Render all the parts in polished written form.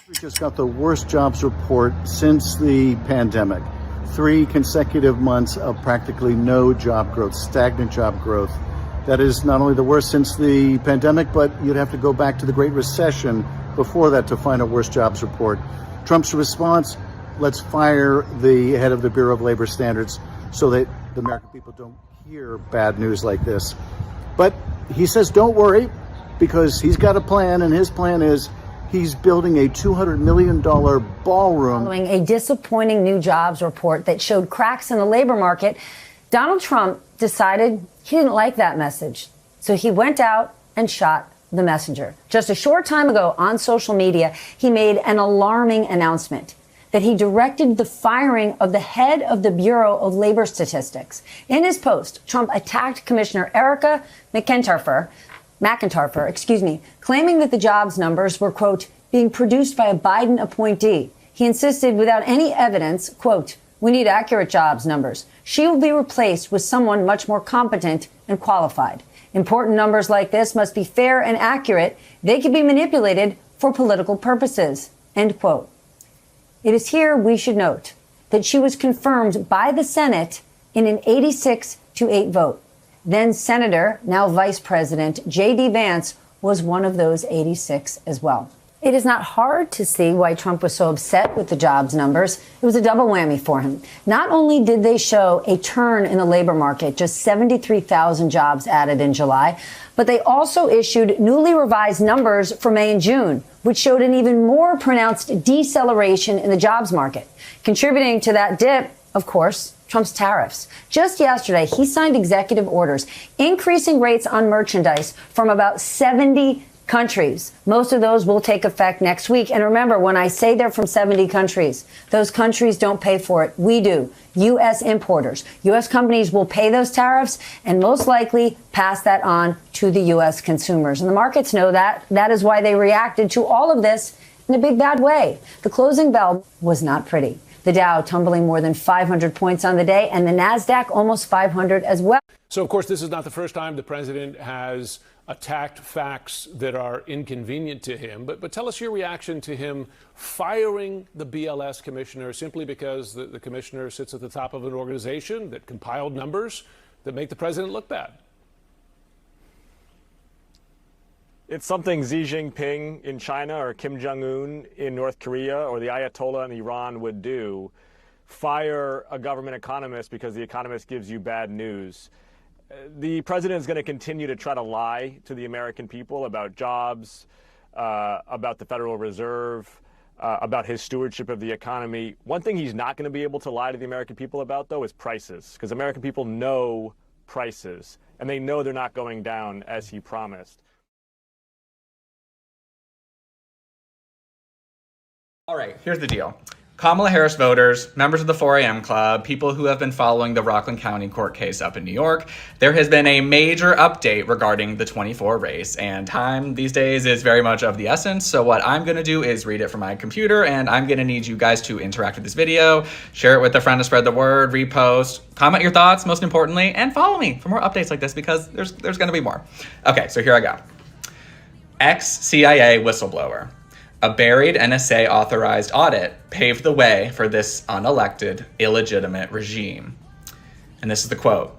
We just got the worst jobs report since the pandemic. 3 consecutive months of practically no job growth, stagnant job growth. That is not only the worst since the pandemic, but you'd have to go back to the Great Recession before that to find a worse jobs report. Trump's response, let's fire the head of the Bureau of Labor Standards so that the American people don't hear bad news like this. But he says, don't worry, because he's got a plan, and his plan is he's building a $200 million ballroom. Following a disappointing new jobs report that showed cracks in the labor market, Donald Trump decided he didn't like that message. So he went out and shot the messenger. Just a short time ago on social media, he made an alarming announcement that he directed the firing of the head of the Bureau of Labor Statistics. In his post, Trump attacked Commissioner Erica McIntyre, claiming that the jobs numbers were, quote, being produced by a Biden appointee. He insisted without any evidence, quote, we need accurate jobs numbers. She will be replaced with someone much more competent and qualified. Important numbers like this must be fair and accurate. They can be manipulated for political purposes, end quote. It is here we should note that she was confirmed by the Senate in an 86-8 vote. Then Senator, now Vice President, J.D. Vance was one of those 86 as well. It is not hard to see why Trump was so upset with the jobs numbers. It was a double whammy for him. Not only did they show a turn in the labor market, just 73,000 jobs added in July, but they also issued newly revised numbers for May and June, which showed an even more pronounced deceleration in the jobs market. Contributing to that dip, of course, Trump's tariffs. Just yesterday, he signed executive orders increasing rates on merchandise from about 70 countries. Most of those will take effect next week. And remember, when I say they're from 70 countries, those countries don't pay for it. We do. U.S. importers. U.S. companies will pay those tariffs and most likely pass that on to the U.S. consumers. And the markets know that. That is why they reacted to all of this in a big bad way. The closing bell was not pretty. The Dow tumbling more than 500 points on the day, and the NASDAQ almost 500 as well. So, of course, this is not the first time the president has attacked facts that are inconvenient to him. But tell us your reaction to him firing the BLS commissioner simply because the commissioner sits at the top of an organization that compiled numbers that make the president look bad. It's something Xi Jinping in China or Kim Jong-un in North Korea or the Ayatollah in Iran would do. Fire a government economist because the economist gives you bad news. The president is going to continue to try to lie to the American people about jobs, about the Federal Reserve, about his stewardship of the economy. One thing he's not going to be able to lie to the American people about, though, is prices, because American people know prices, and they know they're not going down as he promised. All right, here's the deal. Kamala Harris voters, members of the 4 a.m. Club, people who have been following the Rockland County court case up in New York, there has been a major update regarding the 24 race, and time these days is very much of the essence. So what I'm going to do is read it from my computer, and I'm going to need you guys to interact with this video, share it with a friend to spread the word, repost, comment your thoughts, most importantly, and follow me for more updates like this because there's going to be more. Okay, so here I go. Ex-CIA whistleblower. A buried NSA-authorized audit paved the way for this unelected, illegitimate regime. And this is the quote.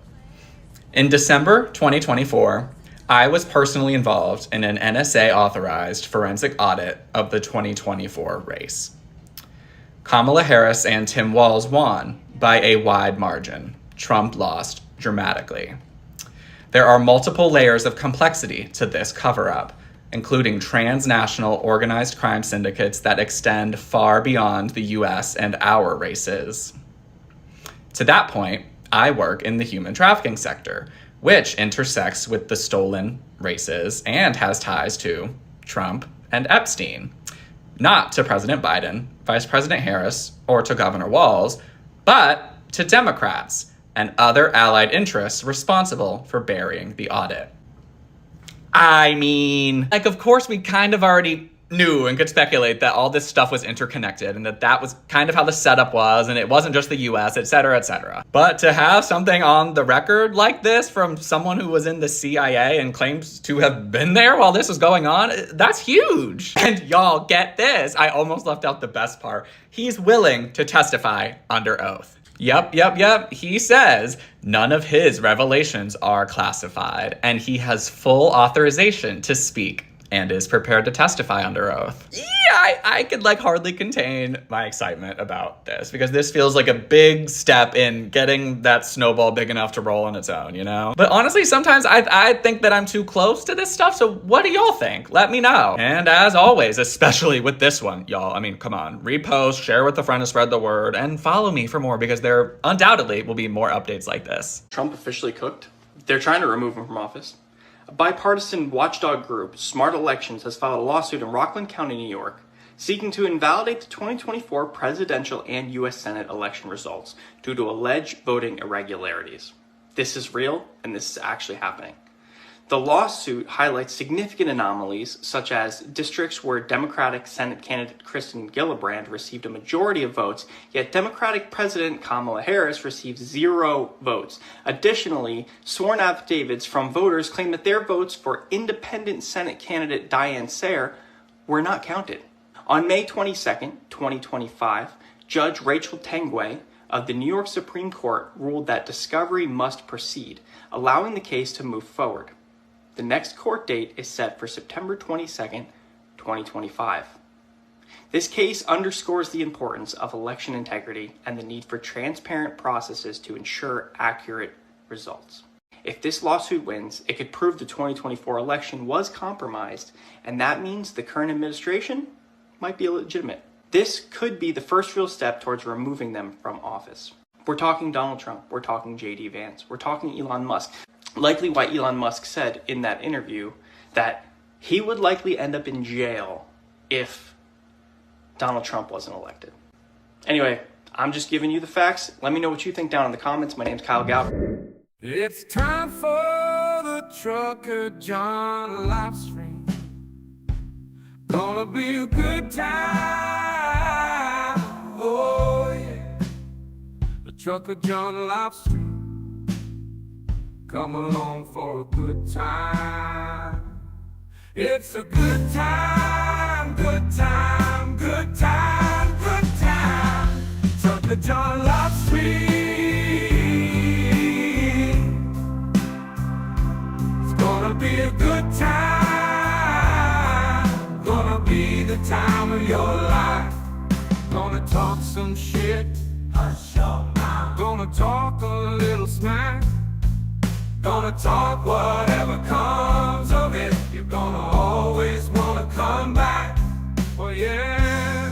In December 2024, I was personally involved in an NSA-authorized forensic audit of the 2024 race. Kamala Harris and Tim Walz won by a wide margin. Trump lost dramatically. There are multiple layers of complexity to this cover-up, including transnational organized crime syndicates that extend far beyond the US and our races. To that point, I work in the human trafficking sector, which intersects with the stolen races and has ties to Trump and Epstein. Not to President Biden, Vice President Harris, or to Governor Walz, but to Democrats and other allied interests responsible for burying the audit. I mean, like, of course, we kind of already knew and could speculate that all this stuff was interconnected and that was kind of how the setup was, and it wasn't just the US, etc., etc. But to have something on the record like this from someone who was in the CIA and claims to have been there while this was going on, that's huge. And y'all, get this. I almost left out the best part. He's willing to testify under oath. Yep. He says none of his revelations are classified, and he has full authorization to speak and is prepared to testify under oath. Yeah, I could hardly contain my excitement about this, because this feels like a big step in getting that snowball big enough to roll on its own, you know? But honestly, sometimes I think that I'm too close to this stuff, so what do y'all think? Let me know. And as always, especially with this one, y'all, I mean, come on, repost, share with a friend to spread the word, and follow me for more, because there undoubtedly will be more updates like this. Trump officially cooked. They're trying to remove him from office. A bipartisan watchdog group, Smart Elections, has filed a lawsuit in Rockland County, New York, seeking to invalidate the 2024 presidential and U.S. Senate election results due to alleged voting irregularities. This is real, and this is actually happening. The lawsuit highlights significant anomalies, such as districts where Democratic Senate candidate Kristen Gillibrand received a majority of votes, yet Democratic President Kamala Harris received 0 votes. Additionally, sworn affidavits from voters claim that their votes for independent Senate candidate Diane Sayre were not counted. On May 22, 2025, Judge Rachel Tengway of the New York Supreme Court ruled that discovery must proceed, allowing the case to move forward. The next court date is set for September 22nd, 2025. This case underscores the importance of election integrity and the need for transparent processes to ensure accurate results. If this lawsuit wins, it could prove the 2024 election was compromised, and that means the current administration might be illegitimate. This could be the first real step towards removing them from office. We're talking Donald Trump, we're talking J.D. Vance, we're talking Elon Musk. Likely why Elon Musk said in that interview that he would likely end up in jail if Donald Trump wasn't elected. Anyway, I'm just giving you the facts. Let me know what you think down in the comments. My name's Kyle Gout. It's time for the Trucker John Livestream. Gonna be a good time. Oh yeah. The Trucker John Livestream. Come along for a good time. It's a good time, good time, good time, good time. Trucker John Livestream. It's gonna be a good time. Gonna be the time of your life. Gonna talk some shit. Hush your mouth. Gonna talk a little smack. Gonna talk whatever comes of it. You're gonna always wanna come back. Well, yeah,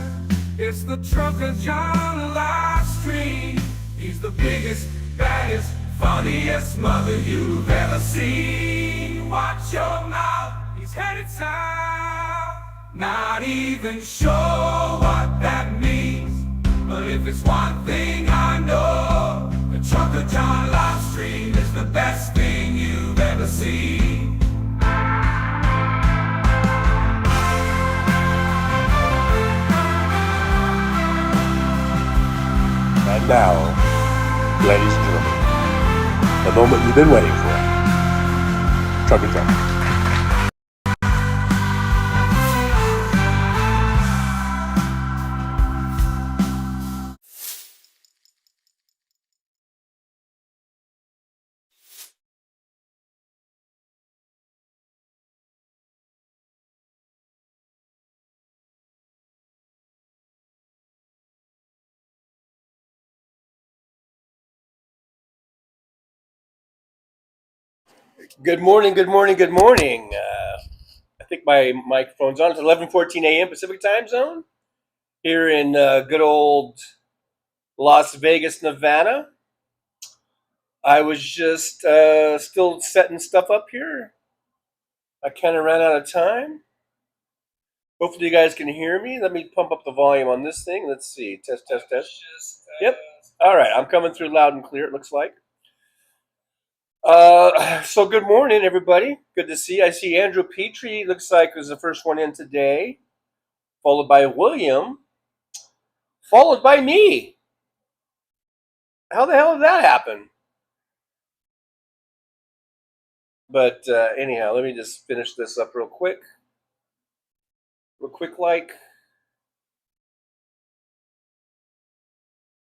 it's the Trucker John Livestream. He's the biggest, baddest, funniest mother you've ever seen. Watch your mouth, he's headed south. Not even sure what that means, but if it's one thing I know, the Trucker John Livestream is the best thing you've ever seen. And now, ladies and gentlemen, the moment you've been waiting for. Trucker John. Good morning, good morning, good morning. I think my microphone's on. It's 11:14 a.m. Pacific time zone here in good old Las Vegas, Nevada. I was just still setting stuff up here. I kind of ran out of time. Hopefully you guys can hear me. Let me pump up the volume on this thing. Let's see. Test. Yep. All right. I'm coming through loud and clear, it looks like. So good morning, everybody. Good to see you. I see Andrew Petrie, looks like was the first one in today. followed by William, followed by me. How the hell did that happen? But anyhow, let me just finish this up real quick.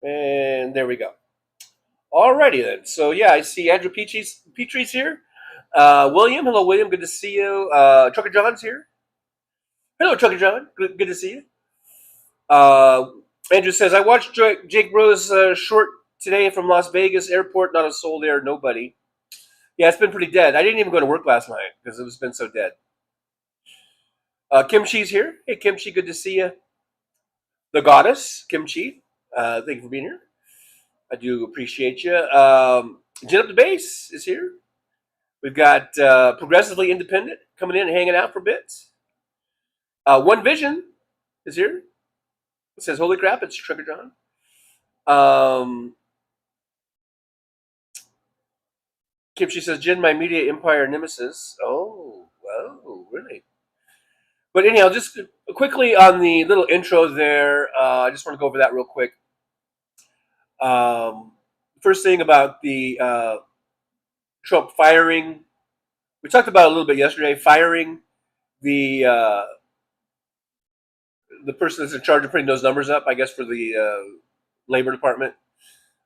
And there we go. Alrighty then. So yeah, I see Andrew Petrie's here. William, hello William, good to see you. Trucker John's here. Hello Trucker John, good to see you. Andrew says, I watched Jake Rose short today from Las Vegas airport, not a soul there, nobody. Yeah, it's been pretty dead. I didn't even go to work last night because it's been so dead. Kim Chi's here. Hey Kim Chi, good to see you. The goddess, Kim Chi, thank you for being here. I do appreciate you. Jen Up the Bass is here. We've got Progressively Independent coming in and hanging out for a bit. One Vision is here. It says, holy crap, it's Trucker John. Kimchi says, Jen, my media empire nemesis. Oh, wow, really? But anyhow, just quickly on the little intro there, I just want to go over that real quick. First thing about the Trump firing, we talked about it a little bit yesterday, firing the person that's in charge of putting those numbers up, I guess, for the Labor Department.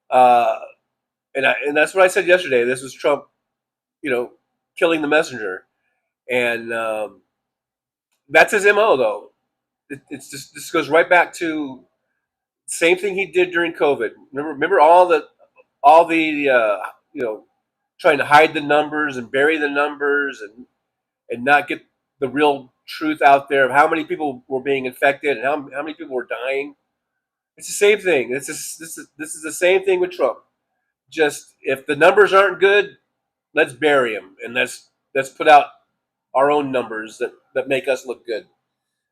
And that's what I said yesterday. This was Trump, killing the messenger. And that's his MO, though. It's just, this goes right back to the same thing he did during COVID. Remember all the trying to hide the numbers and bury the numbers and not get the real truth out there of how many people were being infected and how many people were dying. It's the same thing. This is the same thing with Trump. Just if the numbers aren't good, let's bury them and let's put out our own numbers that make us look good.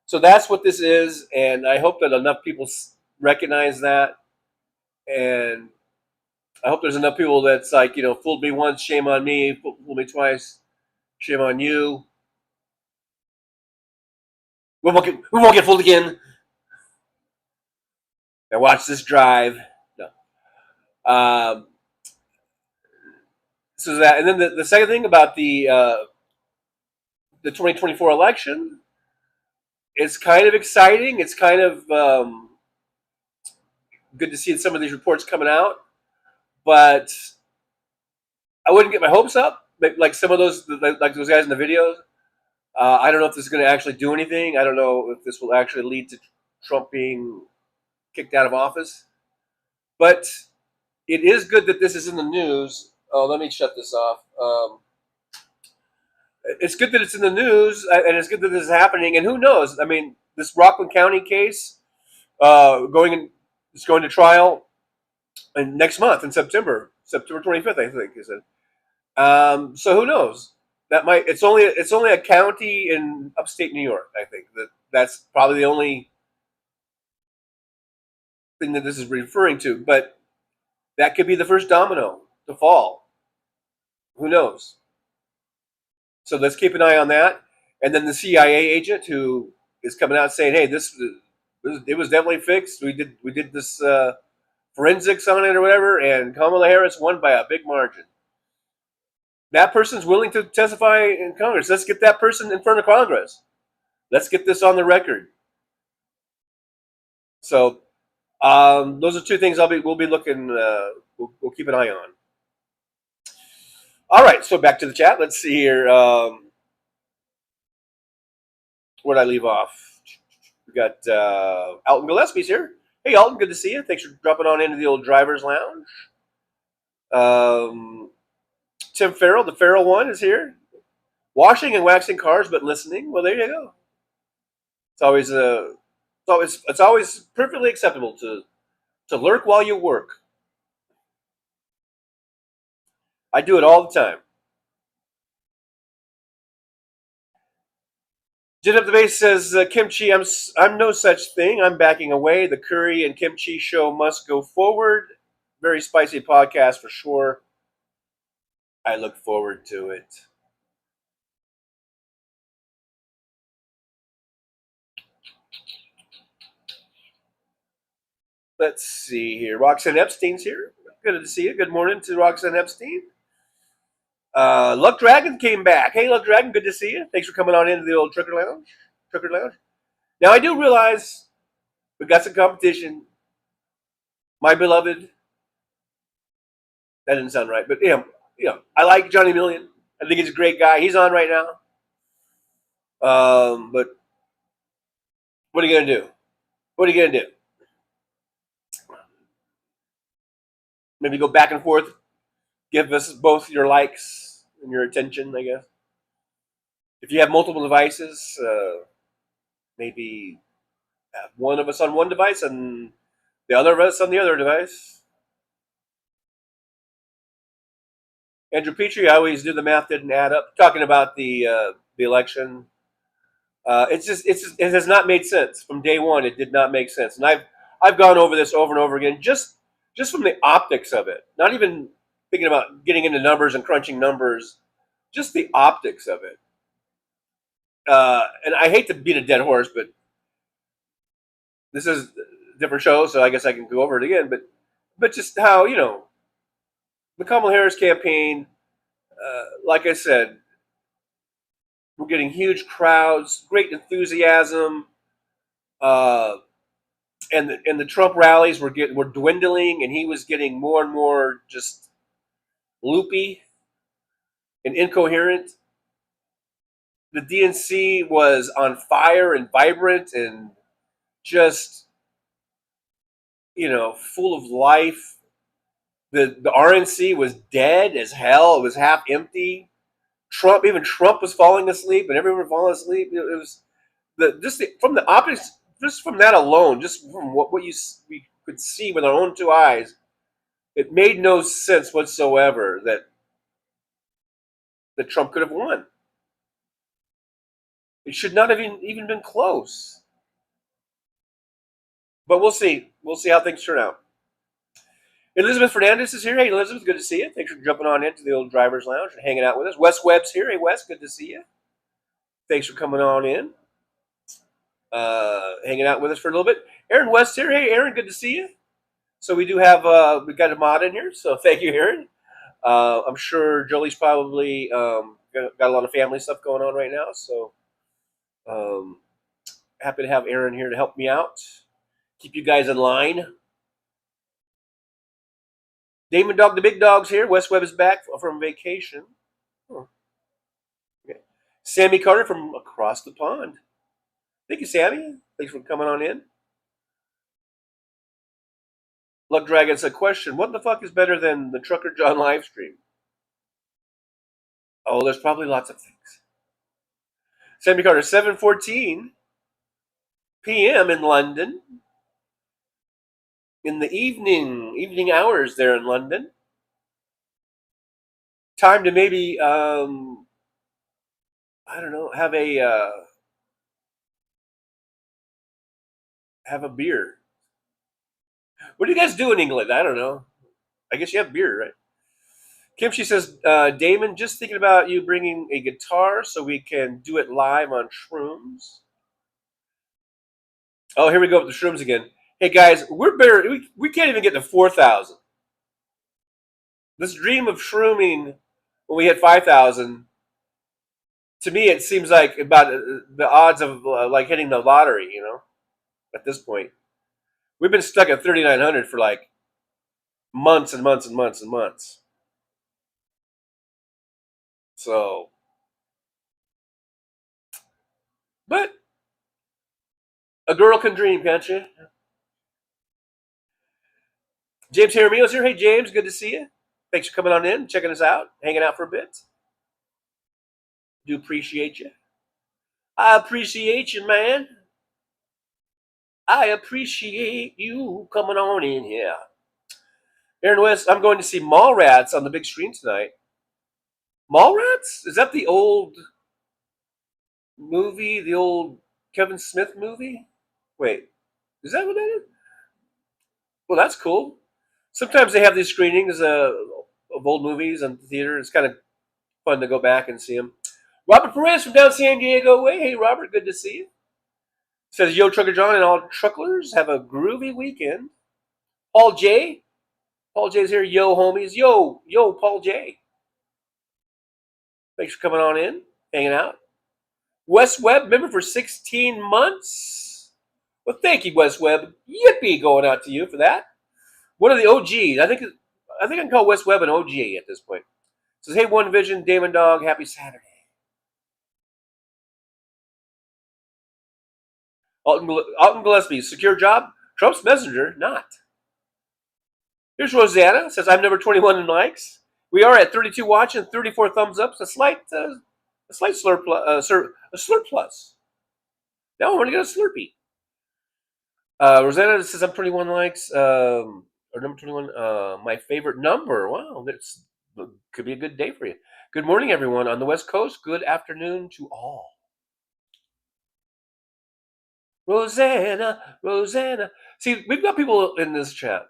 So that's what this is, and I hope that enough people recognize that, and I hope there's enough people that's like, fooled me once, shame on me, fooled me twice, shame on you. We won't get fooled again. Now watch this drive. No. So that, and then the second thing about the 2024 election, it's kind of exciting. It's kind of good to see some of these reports coming out, but I wouldn't get my hopes up like some of those, like those guys in the videos. I don't know if this is going to actually do anything. I don't know if this will actually lead to Trump being kicked out of office, but it is good that this is in the news. Oh, let me shut this off. It's good that it's in the news, and it's good that this is happening. And who knows? I mean, this Rockland County case it's going to trial next month in September 25th, I think is it. So who knows? It's only a county in upstate New York. I think that's probably the only thing that this is referring to. But that could be the first domino to fall. Who knows? So let's keep an eye on that. And then the CIA agent who is coming out saying, "Hey, it was definitely fixed. We did this forensics on it or whatever, and Kamala Harris won by a big margin." That person's willing to testify in Congress. Let's get that person in front of Congress. Let's get this on the record. So those are two things we'll be looking. We'll keep an eye on. All right, so back to the chat. Let's see here. Where'd I leave off? We got Alton Gillespie's here. Hey, Alton, good to see you. Thanks for dropping on into the old driver's lounge. Tim Farrell, the Farrell one, is here. Washing and waxing cars, but listening. Well, there you go. It's always perfectly acceptable to lurk while you work. I do it all the time. Jen Up the Base says, Kimchi, I'm no such thing. I'm backing away. The Curry and Kimchi show must go forward. Very spicy podcast for sure. I look forward to it. Let's see here. Roxanne Epstein's here. Good to see you. Good morning to Roxanne Epstein. Luck Dragon came back. Hey, Luck Dragon, good to see you. Thanks for coming on into the old Trucker Lounge. Now, I do realize we got some competition. My beloved. That didn't sound right, but I like Johnny Million. I think he's a great guy. He's on right now. But what are you gonna do? Maybe go back and forth. Give us both your likes and your attention, I guess. If you have multiple devices, maybe have one of us on one device and the other of us on the other device. Andrew Petrie, I always do the math didn't add up. Talking about the election, it has not made sense from day one. It did not make sense, and I've gone over this over and over again. Just from the optics of it, not even thinking about getting into numbers and crunching numbers, just the optics of it. And I hate to beat a dead horse, but this is a different show, so I guess I can go over it again. But just how, the Kamala Harris campaign, like I said, we're getting huge crowds, great enthusiasm, and the Trump rallies were dwindling, and he was getting more and more just loopy and incoherent. The DNC was on fire and vibrant and just, full of life. The RNC was dead as hell. It was half empty. Even Trump was falling asleep, and everyone was falling asleep. It was from the optics, just from that alone, just from what we could see with our own two eyes, it made no sense whatsoever that Trump could have won. It should not have even been close. But we'll see. We'll see how things turn out. Elizabeth Fernandez is here. Hey, Elizabeth, good to see you. Thanks for jumping on into the old Driver's Lounge and hanging out with us. Wes Webb's here. Hey, Wes, good to see you. Thanks for coming on in. Hanging out with us for a little bit. Aaron West here. Hey, Aaron, good to see you. So we do have, we've got a mod in here, so thank you, Aaron. I'm sure Jolie's probably got a lot of family stuff going on right now, so happy to have Aaron here to help me out. Keep you guys in line. Damon Dog, the big dog's here. Wes Webb is back from vacation. Oh. Okay. Sammy Carter from across the pond. Thank you, Sammy. Thanks for coming on in. Luck Dragon said, question, what the fuck is better than the Trucker John Livestream? Oh, there's probably lots of things. Sammy Carter, 7:14 p.m. in London. In the evening hours there in London. Time to maybe, I don't know, have a beer. What do you guys do in England? I don't know. I guess you have beer, right? Kimchi says, Damon, just thinking about you bringing a guitar so we can do it live on Shrooms. Oh, here we go with the Shrooms again. Hey guys, we're barely, we can't even get to 4,000. This dream of shrooming when we hit 5,000, to me it seems like about the odds of like hitting the lottery, at this point. We've been stuck at 3,900 for like months and months and months and months. So, but a girl can dream, can't you? James Jaramillo's here. Hey, James, good to see you. Thanks for coming on in, checking us out, hanging out for a bit. Do appreciate you. I appreciate you, man. I appreciate you coming on in here. Aaron West, I'm going to see Mallrats on the big screen tonight. Mallrats? Is that the old movie, the old Kevin Smith movie? Wait, is that what that is? Well, that's cool. Sometimes they have these screenings of old movies on the theater. It's kind of fun to go back and see them. Robert Perez from down San Diego way. Hey, Robert, good to see you. Says, yo, Trucker John and all trucklers, have a groovy weekend. Paul J. Paul J's here. Yo, homies. Yo, Paul J. Thanks for coming on in, hanging out. Wes Webb, member for 16 months. Well, thank you, Wes Webb. Yippee going out to you for that. One of the OGs. I think I can call Wes Webb an OG at this point. Says, hey, One Vision, Damon Dog, happy Saturday. Alton Gillespie, secure job. Trump's messenger, not. Here's Rosanna, says, I'm number 21 in likes. We are at 32 watching, 34 thumbs up. A slight slurp plus. Now we're going to get a Slurpee. Rosanna says, I'm 21 likes. Or number 21, my favorite number. Wow, that could be a good day for you. Good morning, everyone on the West Coast. Good afternoon to all. Rosanna. See, we've got people in this chat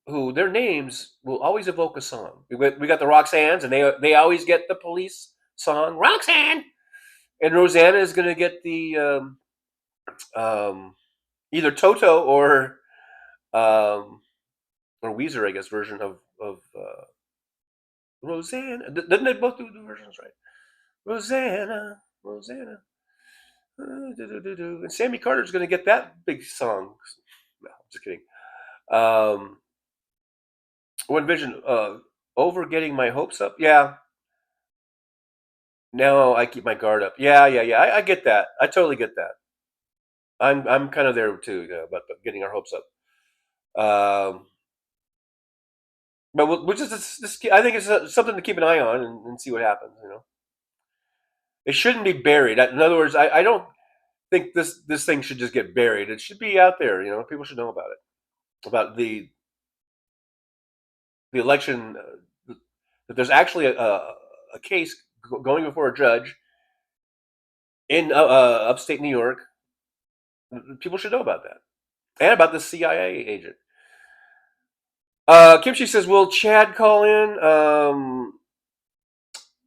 who their names will always evoke a song. We got the Roxannes, and they always get the Police song, Roxanne. And Rosanna is going to get the either Toto or Weezer, I guess, version of Rosanna. Didn't they both do the versions right? Rosanna. And Sammy Carter's going to get that big song. No, I'm just kidding. One Vision, over getting my hopes up. Yeah. Now I keep my guard up. Yeah. I get that. I totally get that. I'm kind of there too, about getting our hopes up. But we'll just I think it's something to keep an eye on and see what happens. It shouldn't be buried. In other words, I don't think this thing should just get buried. It should be out there. People should know about it, about the election. That there's actually a case going before a judge in upstate New York. People should know about that, and about the CIA agent. Kimchi says, "Will Chad call in?"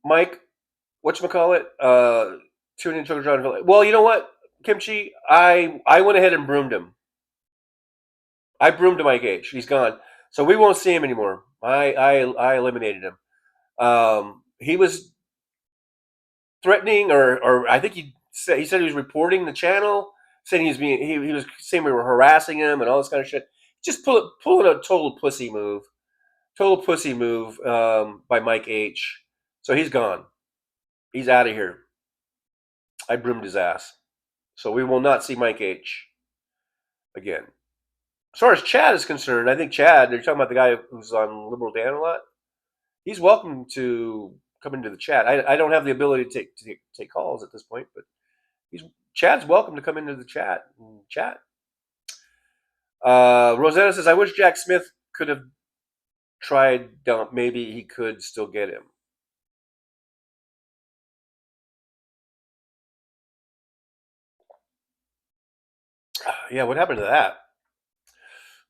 Mike, whatchamacallit? Tune in, Trucker John. Well, you know what, Kimchi? I went ahead and broomed him. I broomed Mike H. He's gone, so we won't see him anymore. I eliminated him. He was threatening, or I think he said he was reporting the channel, saying he was saying we were harassing him and all this kind of shit. Just pulling a total pussy move by Mike H. So he's gone. He's out of here. I broomed his ass. So we will not see Mike H. again. As far as Chad is concerned, I think Chad, they're talking about the guy who's on Liberal Dan a lot. He's welcome to come into the chat. I don't have the ability to take calls at this point, but Chad's welcome to come into the chat and chat. Rosanna says, I wish Jack Smith could have tried dump. Maybe he could still get him. Yeah, what happened to that?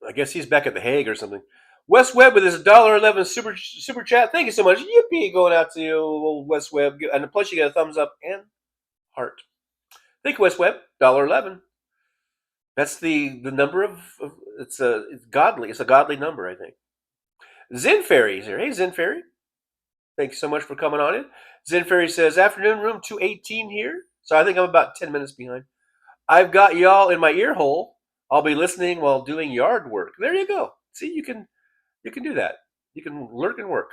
I guess he's back at The Hague or something. Wes Webb with his $1.11 super chat. Thank you so much. Yippee going out to you, old Wes Webb. And plus you get a thumbs up and heart. Thank you, Wes Webb. $1.11. That's the number of it's godly. It's a godly number, I think. Zen Fairy's here. Hey, Zen Fairy. Thank you so much for coming on in. Zen Fairy says, afternoon room 218 here. So I think I'm about 10 minutes behind. I've got y'all in my ear hole. I'll be listening while doing yard work. There you go. See, you can do that. You can lurk and work.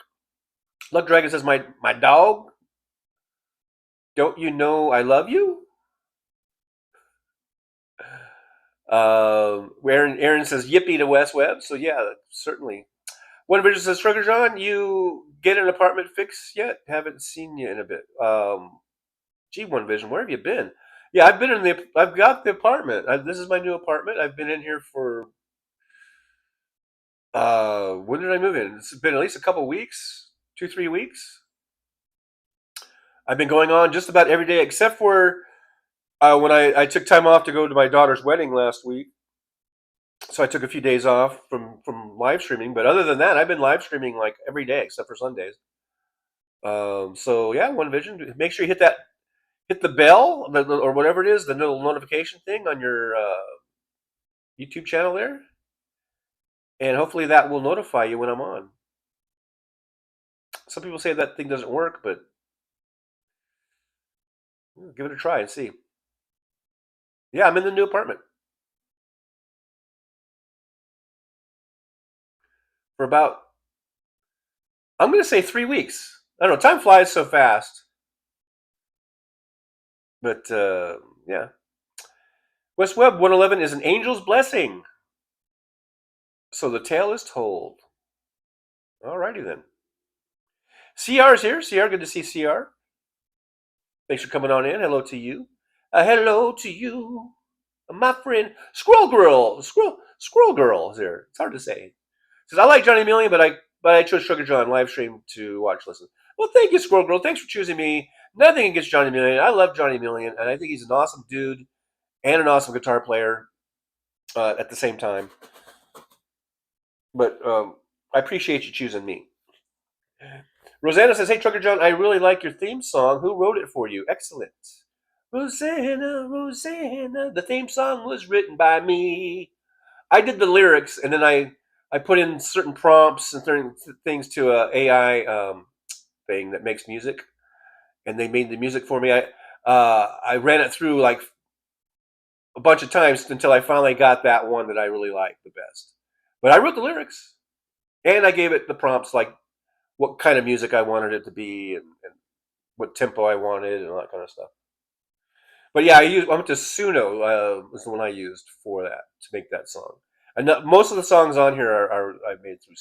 Luck Dragon says, my dog. Don't you know I love you? Aaron says, yippee to Wes Webb. So yeah, certainly. One Vision says, Trucker John, you get an apartment fix yet? Haven't seen you in a bit. Gee, One Vision, where have you been? Yeah, I've got the apartment. This is my new apartment. I've been in here for, when did I move in? It's been at least a couple weeks, 2-3 weeks. I've been going on just about every day, except for when I took time off to go to my daughter's wedding last week. So I took a few days off from live streaming. But other than that, I've been live streaming like every day, except for Sundays. So yeah, One Vision, make sure you hit the bell or whatever it is, the little notification thing on your YouTube channel there. and hopefully that will notify you when I'm on. Some people say that thing doesn't work, but give it a try and see. Yeah, I'm in the new apartment for about, I'm going to say 3 weeks. I don't know. Time flies so fast. But yeah. West Webb 111 is an angel's blessing. So the tale is told. Alrighty then. CR's here. CR, good to see CR. Thanks for coming on in. Hello to you. Hello to you, my friend. Squirrel Girl. Squirrel Girl is here. It's hard to say. Says, I like Johnny Million, but I chose Trucker John Livestream to watch, listen. Well, thank you, Squirrel Girl. Thanks for choosing me. Nothing against Johnny Million. I love Johnny Million, and I think he's an awesome dude and an awesome guitar player at the same time. But I appreciate you choosing me. Rosanna says, hey, Trucker John, I really like your theme song. Who wrote it for you? Excellent. Rosanna, Rosanna, the theme song was written by me. I did the lyrics, and then I put in certain prompts and certain things to a AI thing that makes music, and they made the music for me. I ran it through like a bunch of times until I finally got that one that I really liked the best. But I wrote the lyrics, and I gave it the prompts, like what kind of music I wanted it to be, and what tempo I wanted, and all that kind of stuff. But yeah, I went to Suno was the one I used for that, to make that song. And most of the songs on here are I made through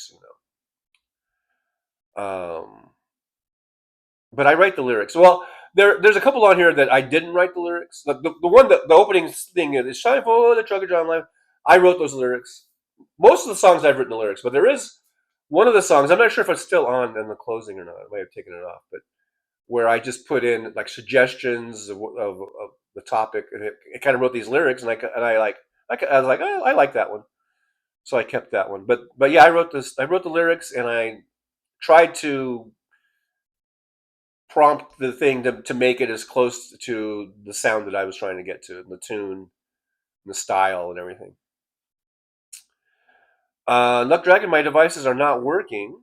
Suno. But I write the lyrics. Well, there's a couple on here that I didn't write the lyrics. The one that the opening thing is "Shine for the Trucker John Live." I wrote those lyrics. Most of the songs I've written the lyrics, but there is one of the songs, I'm not sure if it's still on in the closing or not. I might have taken it off, but where I just put in like suggestions of the topic, and it kind of wrote these lyrics, and I was like, oh, I like that one, so I kept that one. But yeah, I wrote the lyrics, and I tried to prompt the thing to make it as close to the sound that I was trying to get to, the tune, the style, and everything. Nut Dragon, my devices are not working,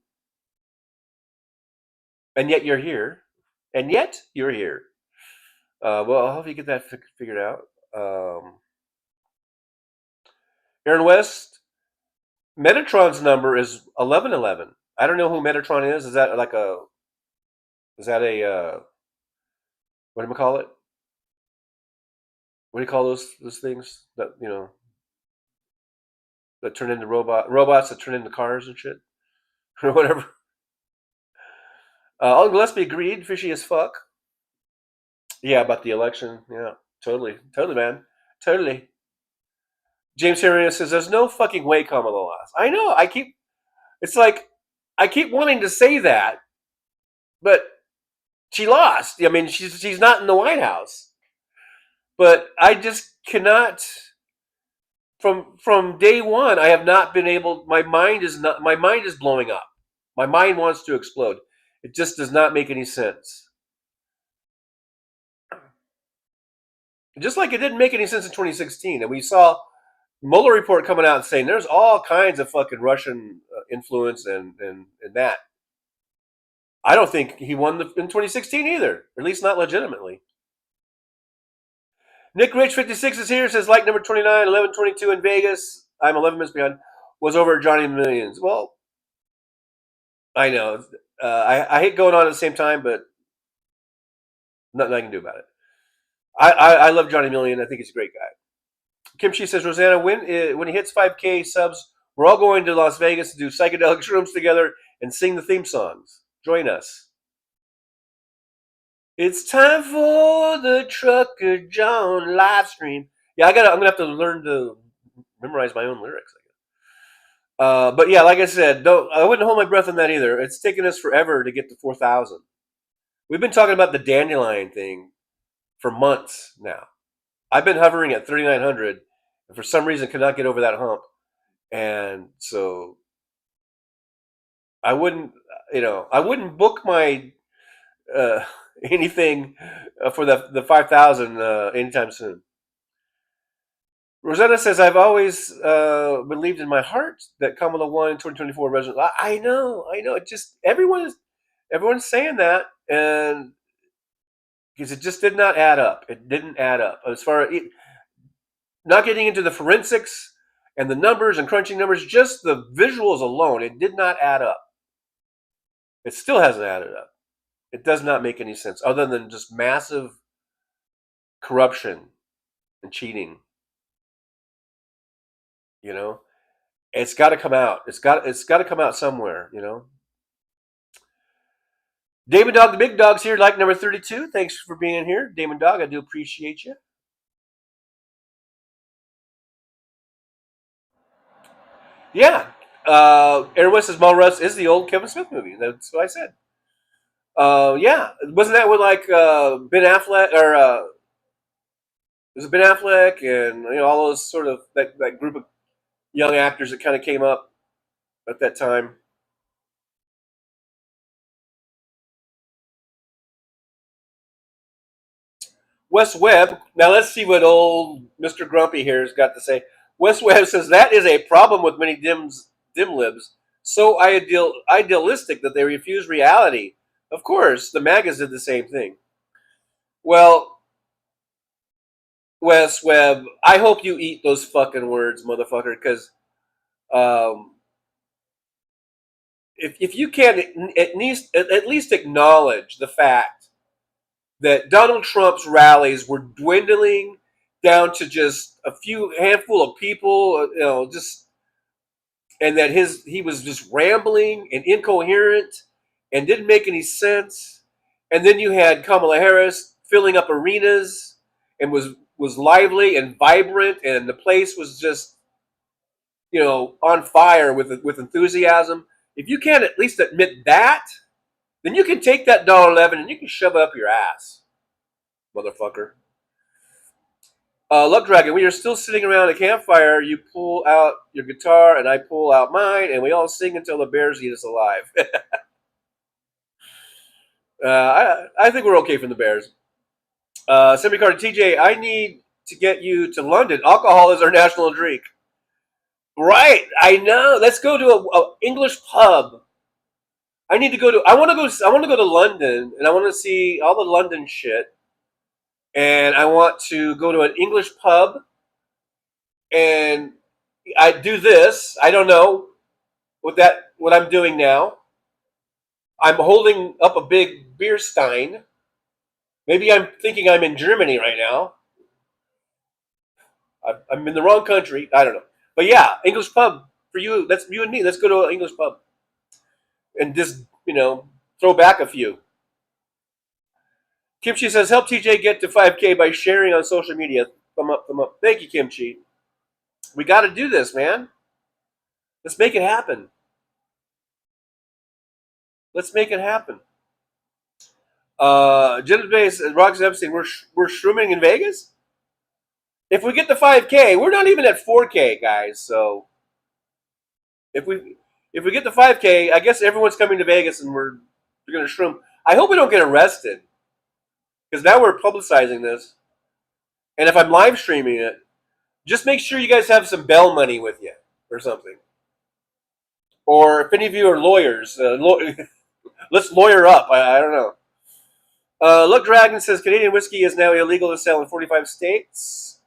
and yet you're here. And yet you're here. Well, I'll help you get that figured out. Aaron West, Metatron's number is 1111. I don't know who Metatron is. Is that a what do you call it? What do you call those things that that turn into robots that turn into cars and shit or whatever? Uncle Gillespie agreed. Fishy as fuck. Yeah, about the election. Yeah, totally, man, totally. James Harriet says, "There's no fucking way Kamala lost." I know. It's like I keep wanting to say that, but she lost. I mean, she's not in the White House, but I just cannot. From day one, I have not been able. My mind is blowing up. My mind wants to explode. It just does not make any sense. Just like it didn't make any sense in 2016, and we saw Mueller report coming out and saying there's all kinds of fucking Russian influence and that. I don't think he won in 2016 either, or at least not legitimately. Nick Rich 56 is here. Says like number 29, 1122 in Vegas. I'm 11 minutes behind. Was over at Johnny Millions. Well, I know. I hate going on at the same time, but nothing I can do about it. I love Johnny Million. I think he's a great guy. Kim Chi says, Rosanna, when he hits 5K subs, we're all going to Las Vegas to do psychedelic shrooms together and sing the theme songs. Join us. It's time for the Trucker John Livestream. Yeah, I'm gonna have to learn to memorize my own lyrics, I guess. But yeah, like I said, I wouldn't hold my breath on that either. It's taken us forever to get to 4,000. We've been talking about the dandelion thing for months now. I've been hovering at 3,900, and for some reason cannot get over that hump. And so I wouldn't book my anything for the 5,000 anytime soon. Rosetta says, I've always believed in my heart that Kamala won in 2024 president. I know. It just everyone's saying that, and because it just did not add up. It didn't add up as far as not getting into the forensics and the numbers and crunching numbers. Just the visuals alone, it did not add up. It still hasn't added up. It does not make any sense other than just massive corruption and cheating. You know, it's got to come out. It's got to come out somewhere. You know. Damon Dog, the big dog's here, like number 32. Thanks for being here, Damon Dog. I do appreciate you. Yeah. Aaron West says Mallrats is the old Kevin Smith movie. That's what I said. Yeah. Wasn't that with like Ben Affleck or was it Ben Affleck and all those sort of that group of young actors that kind of came up at that time? Wes Webb. Now let's see what old Mr. Grumpy here has got to say. Wes Webb says that is a problem with many dim libs. So idealistic that they refuse reality. Of course, the MAGAs did the same thing. Well, Wes Webb, I hope you eat those fucking words, motherfucker, because if you can at least acknowledge the fact that Donald Trump's rallies were dwindling down to just a handful of people, and that he was just rambling and incoherent and didn't make any sense. And then you had Kamala Harris filling up arenas and was lively and vibrant, and the place was just on fire with enthusiasm. If you can't at least admit that, then you can take that $1.11 and you can shove it up your ass, motherfucker. Love Dragon, we are still sitting around a campfire. You pull out your guitar and I pull out mine, and we all sing until the bears eat us alive. I think we're okay from the bears. Semi-Carter TJ, I need to get you to London. Alcohol is our national drink. Right, I know. Let's go to a English pub. I want to go to London, and I want to see all the London shit. And I want to go to an English pub, and I do this. I don't know what I'm doing now. I'm holding up a big beer stein. Maybe I'm thinking I'm in Germany right now. I'm in the wrong country. I don't know. But yeah, English pub for you. That's you and me. Let's go to an English pub and just throw back a few. Kimchi says, help TJ get to 5K by sharing on social media. Thumb up, thumb up. Thank you, Kimchi. We got to do this, man. Let's make it happen. Let's make it happen. Jennifer Bass and Rox Epstein, we're shrooming in Vegas? If we get to 5K, we're not even at 4K, guys. So if we get to 5K, I guess everyone's coming to Vegas and we're going to shroom. I hope we don't get arrested, because now we're publicizing this. And if I'm live streaming it, just make sure you guys have some bail money with you or something. Or if any of you are lawyers, let's lawyer up. I don't know. Look Dragon says Canadian whiskey is now illegal to sell in 45 states.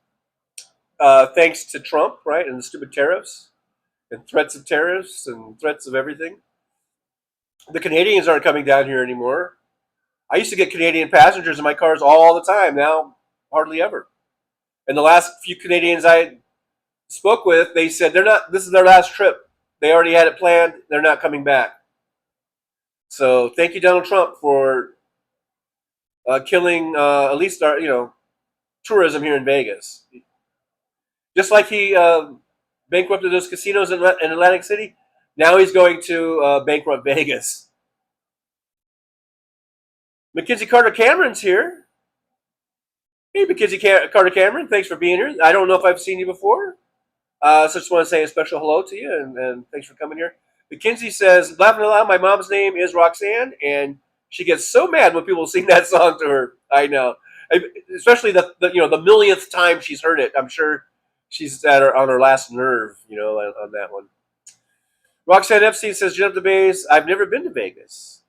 Thanks to Trump, right? And the stupid tariffs and threats of tariffs and threats of everything. The Canadians aren't coming down here anymore. I used to get Canadian passengers in my cars all the time. Now, hardly ever. And the last few Canadians I spoke with, they said this is their last trip. They already had it planned. They're not coming back. So thank you, Donald Trump, for killing at least our, tourism here in Vegas. Just like he bankrupted those casinos in Atlantic City, now he's going to bankrupt Vegas. Mackenzie Carter Cameron's here. Hey, Mackenzie Carter Cameron, thanks for being here. I don't know if I've seen you before. So just want to say a special hello to you, and thanks for coming here. Mackenzie says, laughing aloud, my mom's name is Roxanne, and she gets so mad when people sing that song to her. I know. Especially the millionth time she's heard it. I'm sure she's on her last nerve, on that one. Roxanne Epstein says, "Jump the base. I've never been to Vegas.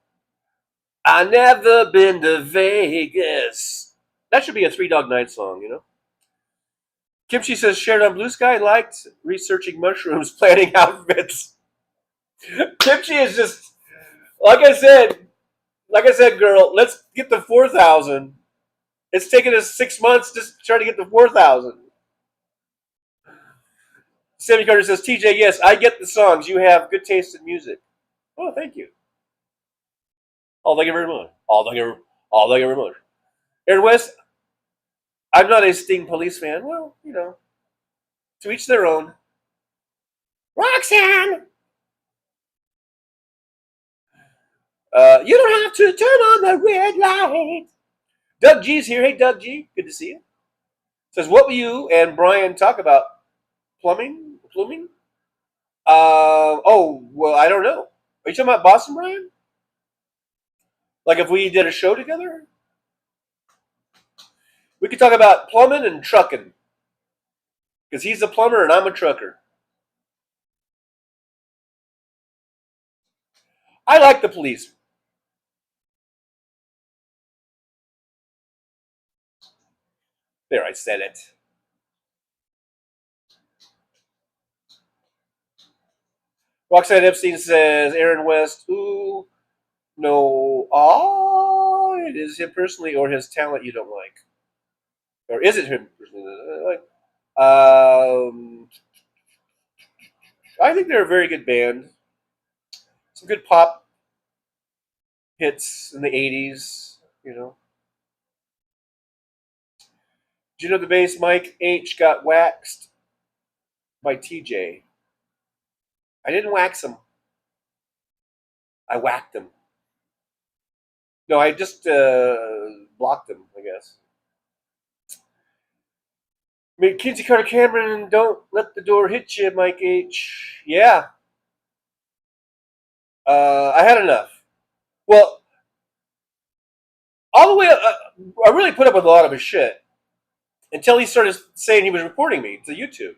I never been to Vegas." That should be a Three Dog Night song, Kimchi says, "Shared on Blue Sky, liked researching mushrooms, planning outfits." Kimchi is just, like I said, girl, let's get the 4,000. It's taken us 6 months just trying to get the 4,000. Sammy Carter says, "TJ, yes, I get the songs. You have good taste in music." Oh, thank you. Oh, thank you very much. Oh, thank you very much. Aaron West, "I'm not a Sting Police fan." Well, to each their own. Roxanne! You don't have to turn on the red light. Doug G's here. Hey, Doug G. Good to see you. Says, "What will you and Brian talk about? Plumbing? Well, I don't know. Are you talking about Boston, Brian? Like if we did a show together? We could talk about plumbing and trucking. Because he's a plumber and I'm a trucker. I like the police. There, I said it. Roxanne Epstein says, "Aaron West, ooh, no, it is him personally or his talent you don't like. Or is it him personally that I like? I think they're a very good band. Some good pop hits in the 80s, Did you know the bass Mike H got waxed by TJ? I didn't wax him. I whacked him. No, I just blocked him, I guess. Kinsey Carter Cameron, "Don't let the door hit you, Mike H." Yeah. I had enough. Well, all the way, I really put up with a lot of his shit until he started saying he was reporting me to YouTube.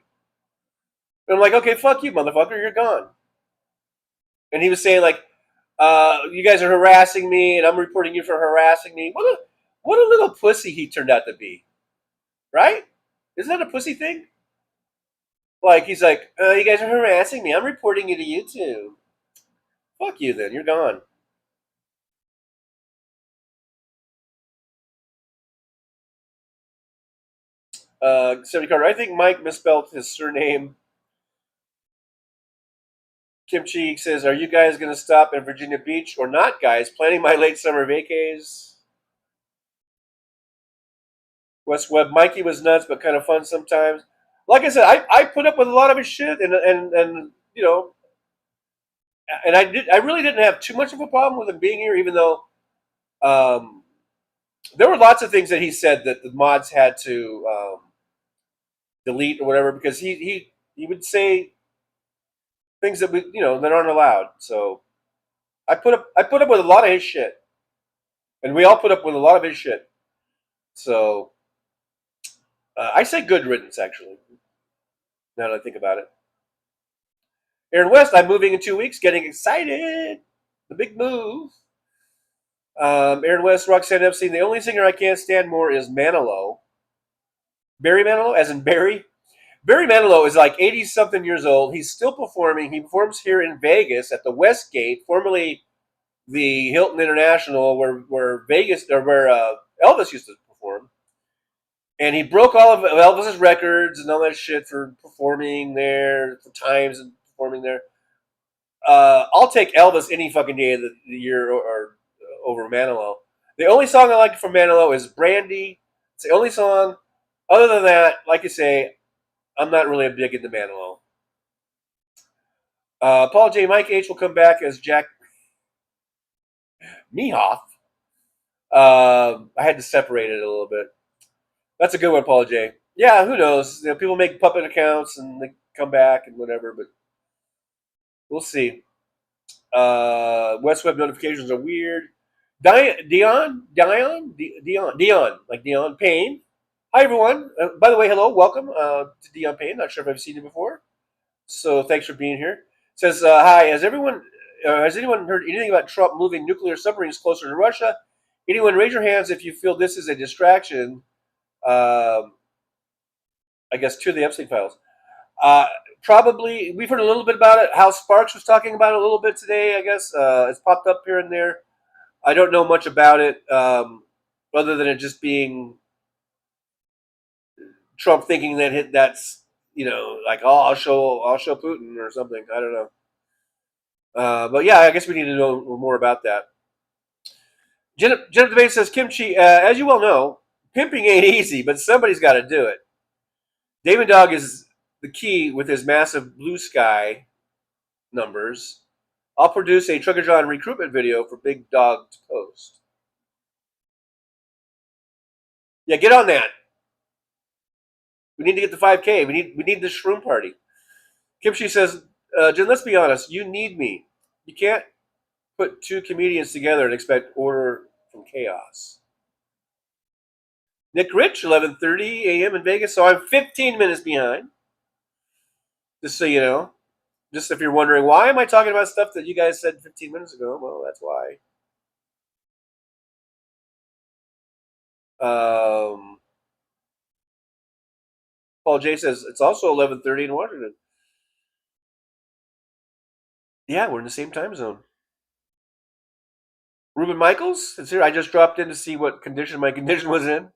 And I'm like, okay, fuck you, motherfucker, you're gone. And he was saying, like, you guys are harassing me, and I'm reporting you for harassing me. What a little pussy he turned out to be. Right? Isn't that a pussy thing? Like, he's like, you guys are harassing me. I'm reporting you to YouTube. Fuck you, then. You're gone. Sammy Carter, "I think Mike misspelled his surname." Kimchi says, "Are you guys going to stop in Virginia Beach or not, guys? Planning my late summer vacays." West Webb, "Mikey was nuts, but kind of fun sometimes." Like I said, I put up with a lot of his shit, and I really didn't have too much of a problem with him being here, even though there were lots of things that he said that the mods had to delete or whatever, because he would say things that that aren't allowed. So I put up with a lot of his shit, and we all put up with a lot of his shit. So I say good riddance, actually. Now that I think about it. Aaron West, "I'm moving in 2 weeks. Getting excited. The big move." Aaron West, Roxanne Epstein, "The only singer I can't stand more is Manilow." Barry Manilow, as in Barry. Barry Manilow is like 80-something years old. He's still performing. He performs here in Vegas at the Westgate, formerly the Hilton International, where Elvis used to perform. And he broke all of Elvis's records and all that shit for performing there, for times and performing there. I'll take Elvis any fucking day of the year or over Manilow. The only song I like from Manilow is Brandy. It's the only song. Other than that, like you say, I'm not really a big into Manilow. Paul J. Mike H. will come back as Jack Mehoff. I had to separate it a little bit. That's a good one, Paul J. Yeah, who knows? People make puppet accounts and they come back and whatever, but we'll see. West Web notifications are weird. Dion, like Dion Payne. Hi, everyone. By the way, hello, welcome to Dion Payne. Not sure if I've seen you before, so thanks for being here. Says, hi, has anyone heard anything about Trump moving nuclear submarines closer to Russia? Anyone raise your hands if you feel this is a distraction, um, I guess, to the Epstein files. Uh, Probably, we've heard a little bit about it. Hal Sparks was talking about it a little bit today, I guess. It's popped up here and there. I don't know much about it, other than it just being Trump thinking that that's like, oh, I'll show Putin or something. I don't know. But yeah, I guess we need to know more about that. Jennifer Debate says, Kimchi, as you well know, pimping ain't easy, but somebody's got to do it. Damon Dog is the key with his massive blue sky numbers. I'll produce a Trucker John recruitment video for Big Dog to post. Yeah, get on that. We need to get the 5K. We need this shroom party. Kimchi says, Jen, let's be honest. You need me. You can't put two comedians together and expect order from chaos. Nick Rich, 11:30 a.m. in Vegas. So I'm 15 minutes behind. Just so you know. Just if you're wondering, why am I talking about stuff that you guys said 15 minutes ago? Well, that's why. Paul J says, it's also 11:30 in Washington. Yeah, we're in the same time zone. Ruben Michaels is here. I just dropped in to see what condition my condition was in.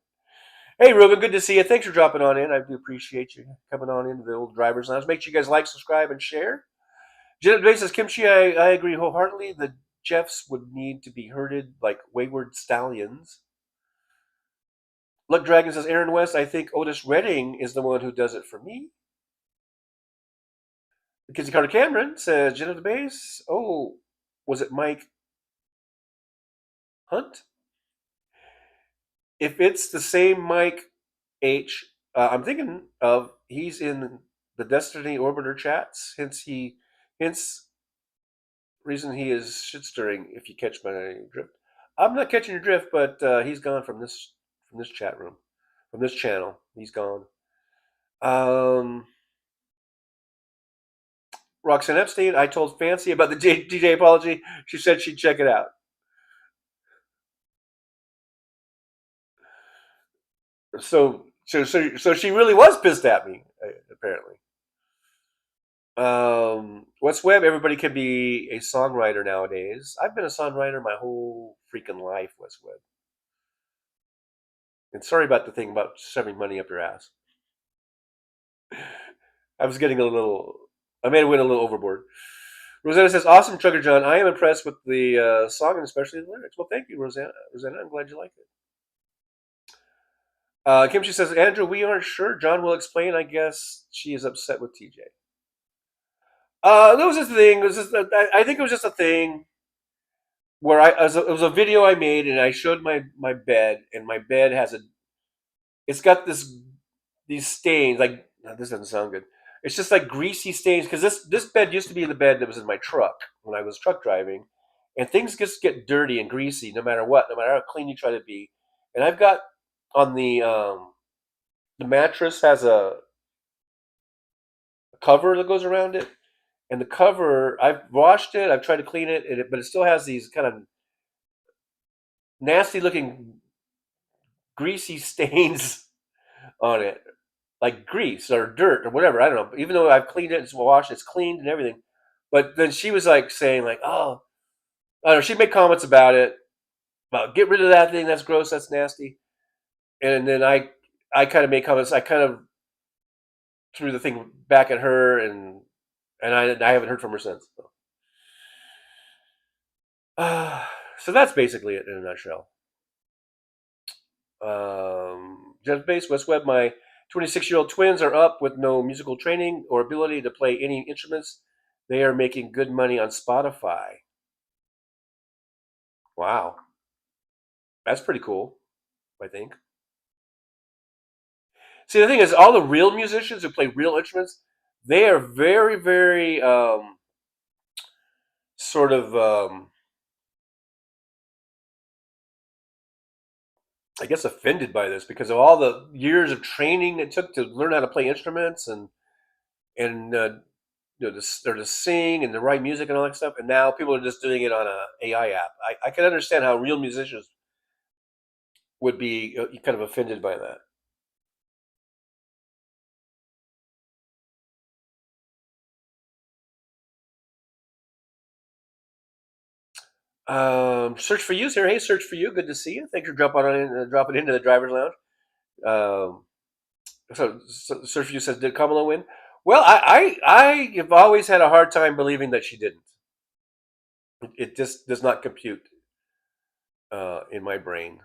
Hey, Ruben, good to see you. Thanks for dropping on in. I do appreciate you coming on into the old driver's lounge. Make sure you guys like, subscribe, and share. Janet Bay says, Kimchi, I agree wholeheartedly. The Jeffs would need to be herded like wayward stallions. Luck Dragon says, Aaron West, I think Otis Redding is the one who does it for me. Kizzy Carter Cameron says, Jen of the Base. Oh, was it Mike Hunt? If it's the same Mike H, I'm thinking of he's in the Destiny Orbiter chats. Hence reason he is shit stirring. If you catch my drift, I'm not catching your drift, but he's gone from this chat room, from this channel. He's gone. Roxanne Epstein, I told Fancy about the DJ apology. She said she'd check it out. So she really was pissed at me, apparently. What's Web? Everybody can be a songwriter nowadays. I've been a songwriter my whole freaking life, What's Web. And sorry about the thing about shoving money up your ass. I was getting I may have went a little overboard. Rosanna says, awesome, Trucker John. I am impressed with the song and especially the lyrics. Well, thank you, Rosanna. I'm glad you like it. Kimchi says, Andrew, we aren't sure. John will explain. I guess she is upset with TJ. That was just a thing. I think it was just a thing where it was a video I made and I showed my bed, and my bed it's got these stains. Like, this doesn't sound good. It's just like greasy stains, because this bed used to be the bed that was in my truck when I was truck driving, and things just get dirty and greasy no matter what, no matter how clean you try to be. And I've got on the mattress has a cover that goes around it, and the cover, I've washed it, I've tried to clean it, but it still has these kind of nasty looking greasy stains on it, like grease or dirt or whatever. I don't know. Even though I've cleaned it, it's washed, it's cleaned and everything. But then she was like saying, like, oh, I don't know. She made comments about it, about get rid of that thing. That's gross. That's nasty. And then I kind of made comments. I kind of threw the thing back at her, and I haven't heard from her since. So that's basically it in a nutshell. Jeff Base, West Web, my 26-year-old twins are up with no musical training or ability to play any instruments. They are making good money on Spotify. Wow. That's pretty cool, I think. See, the thing is, all the real musicians who play real instruments, they are very, very I guess, offended by this because of all the years of training it took to learn how to play instruments and to sing and to write music and all that stuff. And now people are just doing it on a AI app. I can understand how real musicians would be kind of offended by that. Search for You's here. Hey, Search for You. Good to see you. Thanks for dropping into the driver's lounge. So Search for You says, did Kamala win? Well, I have always had a hard time believing that she didn't. It just does not compute in my brain.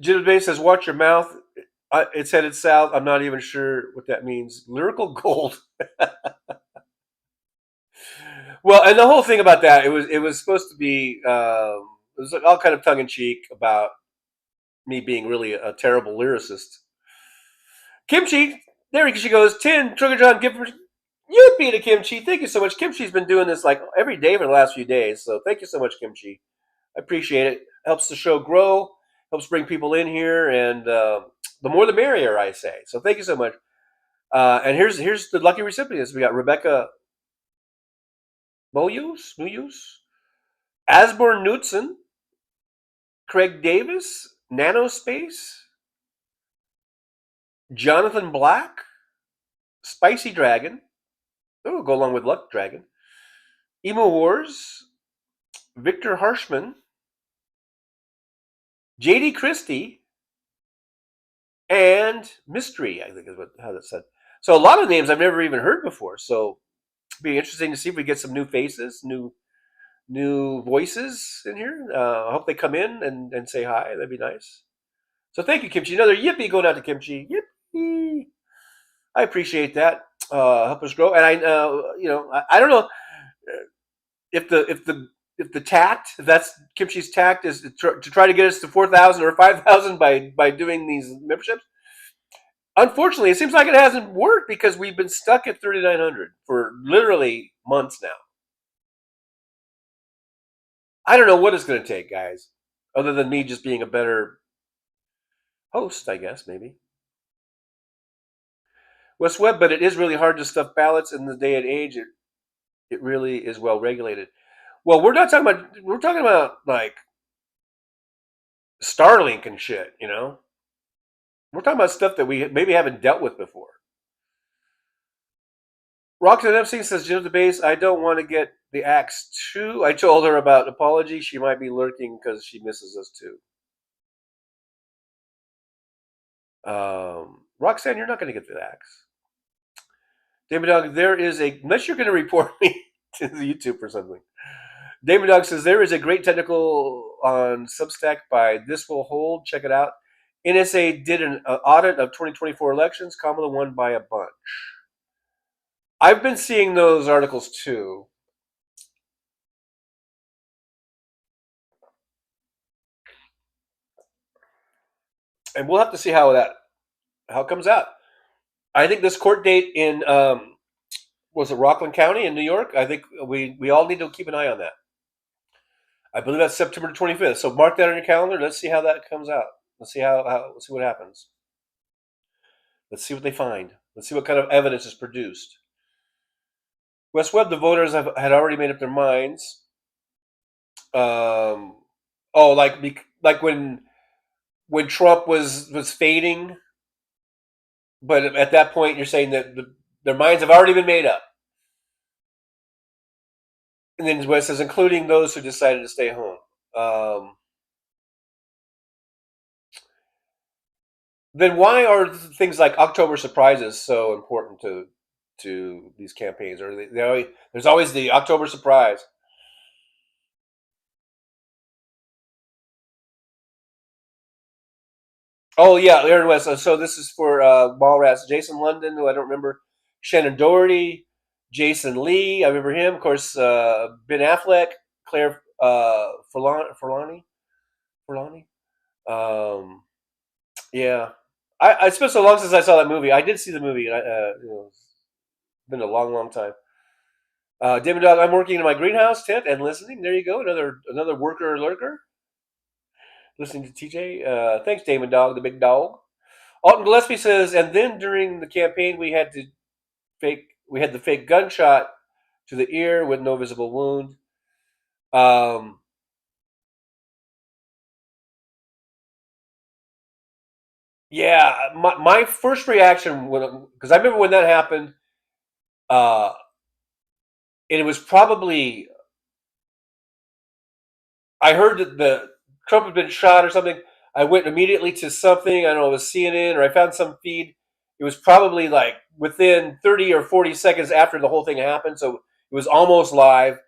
Jim Bay says, watch your mouth. It's headed south. I'm not even sure what that means. Lyrical gold. Well, and the whole thing about that, it was supposed to be, it was all kind of tongue in cheek about me being really a terrible lyricist. Kimchi, there she goes. 10, Trucker John, give her, you beat a Kimchi. Thank you so much. Kimchi's been doing this like every day for the last few days. So thank you so much, Kimchi. I appreciate it. Helps the show grow, helps bring people in here, and the more the merrier, I say. So thank you so much. And here's the lucky recipients. We got Rebecca Muyus, Asborn Knutson, Craig Davis, Nanospace, Jonathan Black, Spicy Dragon. Oh, go along with Luck Dragon. Emo Wars, Victor Harshman, JD Christie, and Mystery, I think is how that's said. So a lot of names I've never even heard before. So it'll be interesting to see if we get some new faces, new voices in here. I hope they come in and say hi. That'd be nice. So thank you, Kimchi. Another yippee going out to Kimchi. Yippee! I appreciate that. Help us grow. And I don't know if the tact, if that's Kimchi's tact, is to try to get us to 4,000 or 5,000 by doing these memberships. Unfortunately, it seems like it hasn't worked because we've been stuck at 3,900 for literally months now. I don't know what it's going to take, guys, other than me just being a better host, I guess, maybe. West Webb, but it is really hard to stuff ballots in the day and age. It really is well regulated. Well, we're talking about like Starlink and shit, you know? We're talking about stuff that we maybe haven't dealt with before. Roxanne Epstein says, Jim the Base, I don't want to get the axe too. I told her about apology. She might be lurking because she misses us too. Roxanne, you're not going to get the axe. David Dog, there is unless you're going to report me to the YouTube or something. David Dog says, there is a great technical on Substack by This Will Hold. Check it out. NSA did an audit of 2024 elections. Kamala won by a bunch. I've been seeing those articles too. And we'll have to see how it comes out. I think this court date in was it Rockland County in New York? I think we all need to keep an eye on that. I believe that's September 25th. So mark that on your calendar. Let's see how that comes out. Let's see let's see what happens. Let's see what they find. Let's see what kind of evidence is produced. West Webb, the voters had already made up their minds. Like when Trump was fading, but at that point you're saying that their minds have already been made up. And then West says, including those who decided to stay home. Then why are things like October surprises so important to these campaigns? Or there's always the October surprise. Oh yeah, Aaron West. So this is for Mallrats. Jason London, who I don't remember. Shannon Doherty, Jason Lee. I remember him. Of course, Ben Affleck, Claire Forlani. Yeah. It's been so long since I saw that movie. I did see the movie. It's been a long, long time. David Dog, I'm working in my greenhouse tent and listening. There you go. Another worker or lurker. listening to TJ. Thanks, Damon Dog, the big dog. Alton Gillespie says, and then during the campaign, we had the fake gunshot to the ear with no visible wound. Yeah, my first reaction because I remember when that happened, and it was probably I heard that the Trump had been shot or something. I went immediately to something, I don't know, it was CNN or I found some feed. It was probably like within 30 or 40 seconds after the whole thing happened, so it was almost live.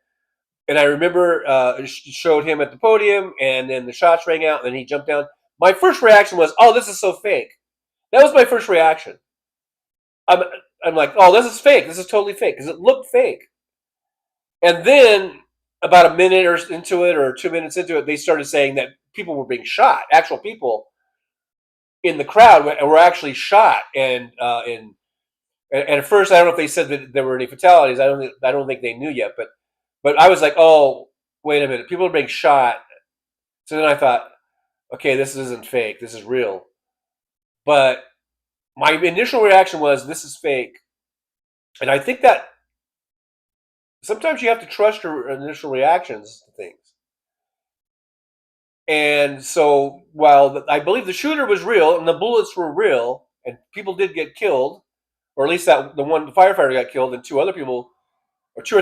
And I remember it showed him at the podium, and then the shots rang out, and then he jumped down. My first reaction was, "Oh, this is so fake." That was my first reaction. I'm like, "Oh, this is fake. This is totally fake," because it looked fake. And then about a minute or into it, or 2 minutes into it, they started saying that people were being shot. Actual people in the crowd were actually shot, and at first, I don't know if they said that there were any fatalities. I don't think they knew yet, but I was like, oh, wait a minute, people are being shot. So then I thought, okay, this isn't fake. This is real. But my initial reaction was, this is fake. And I think that sometimes you have to trust your initial reactions to things. And so while I believe the shooter was real and the bullets were real and people did get killed, or at least the firefighter got killed and two or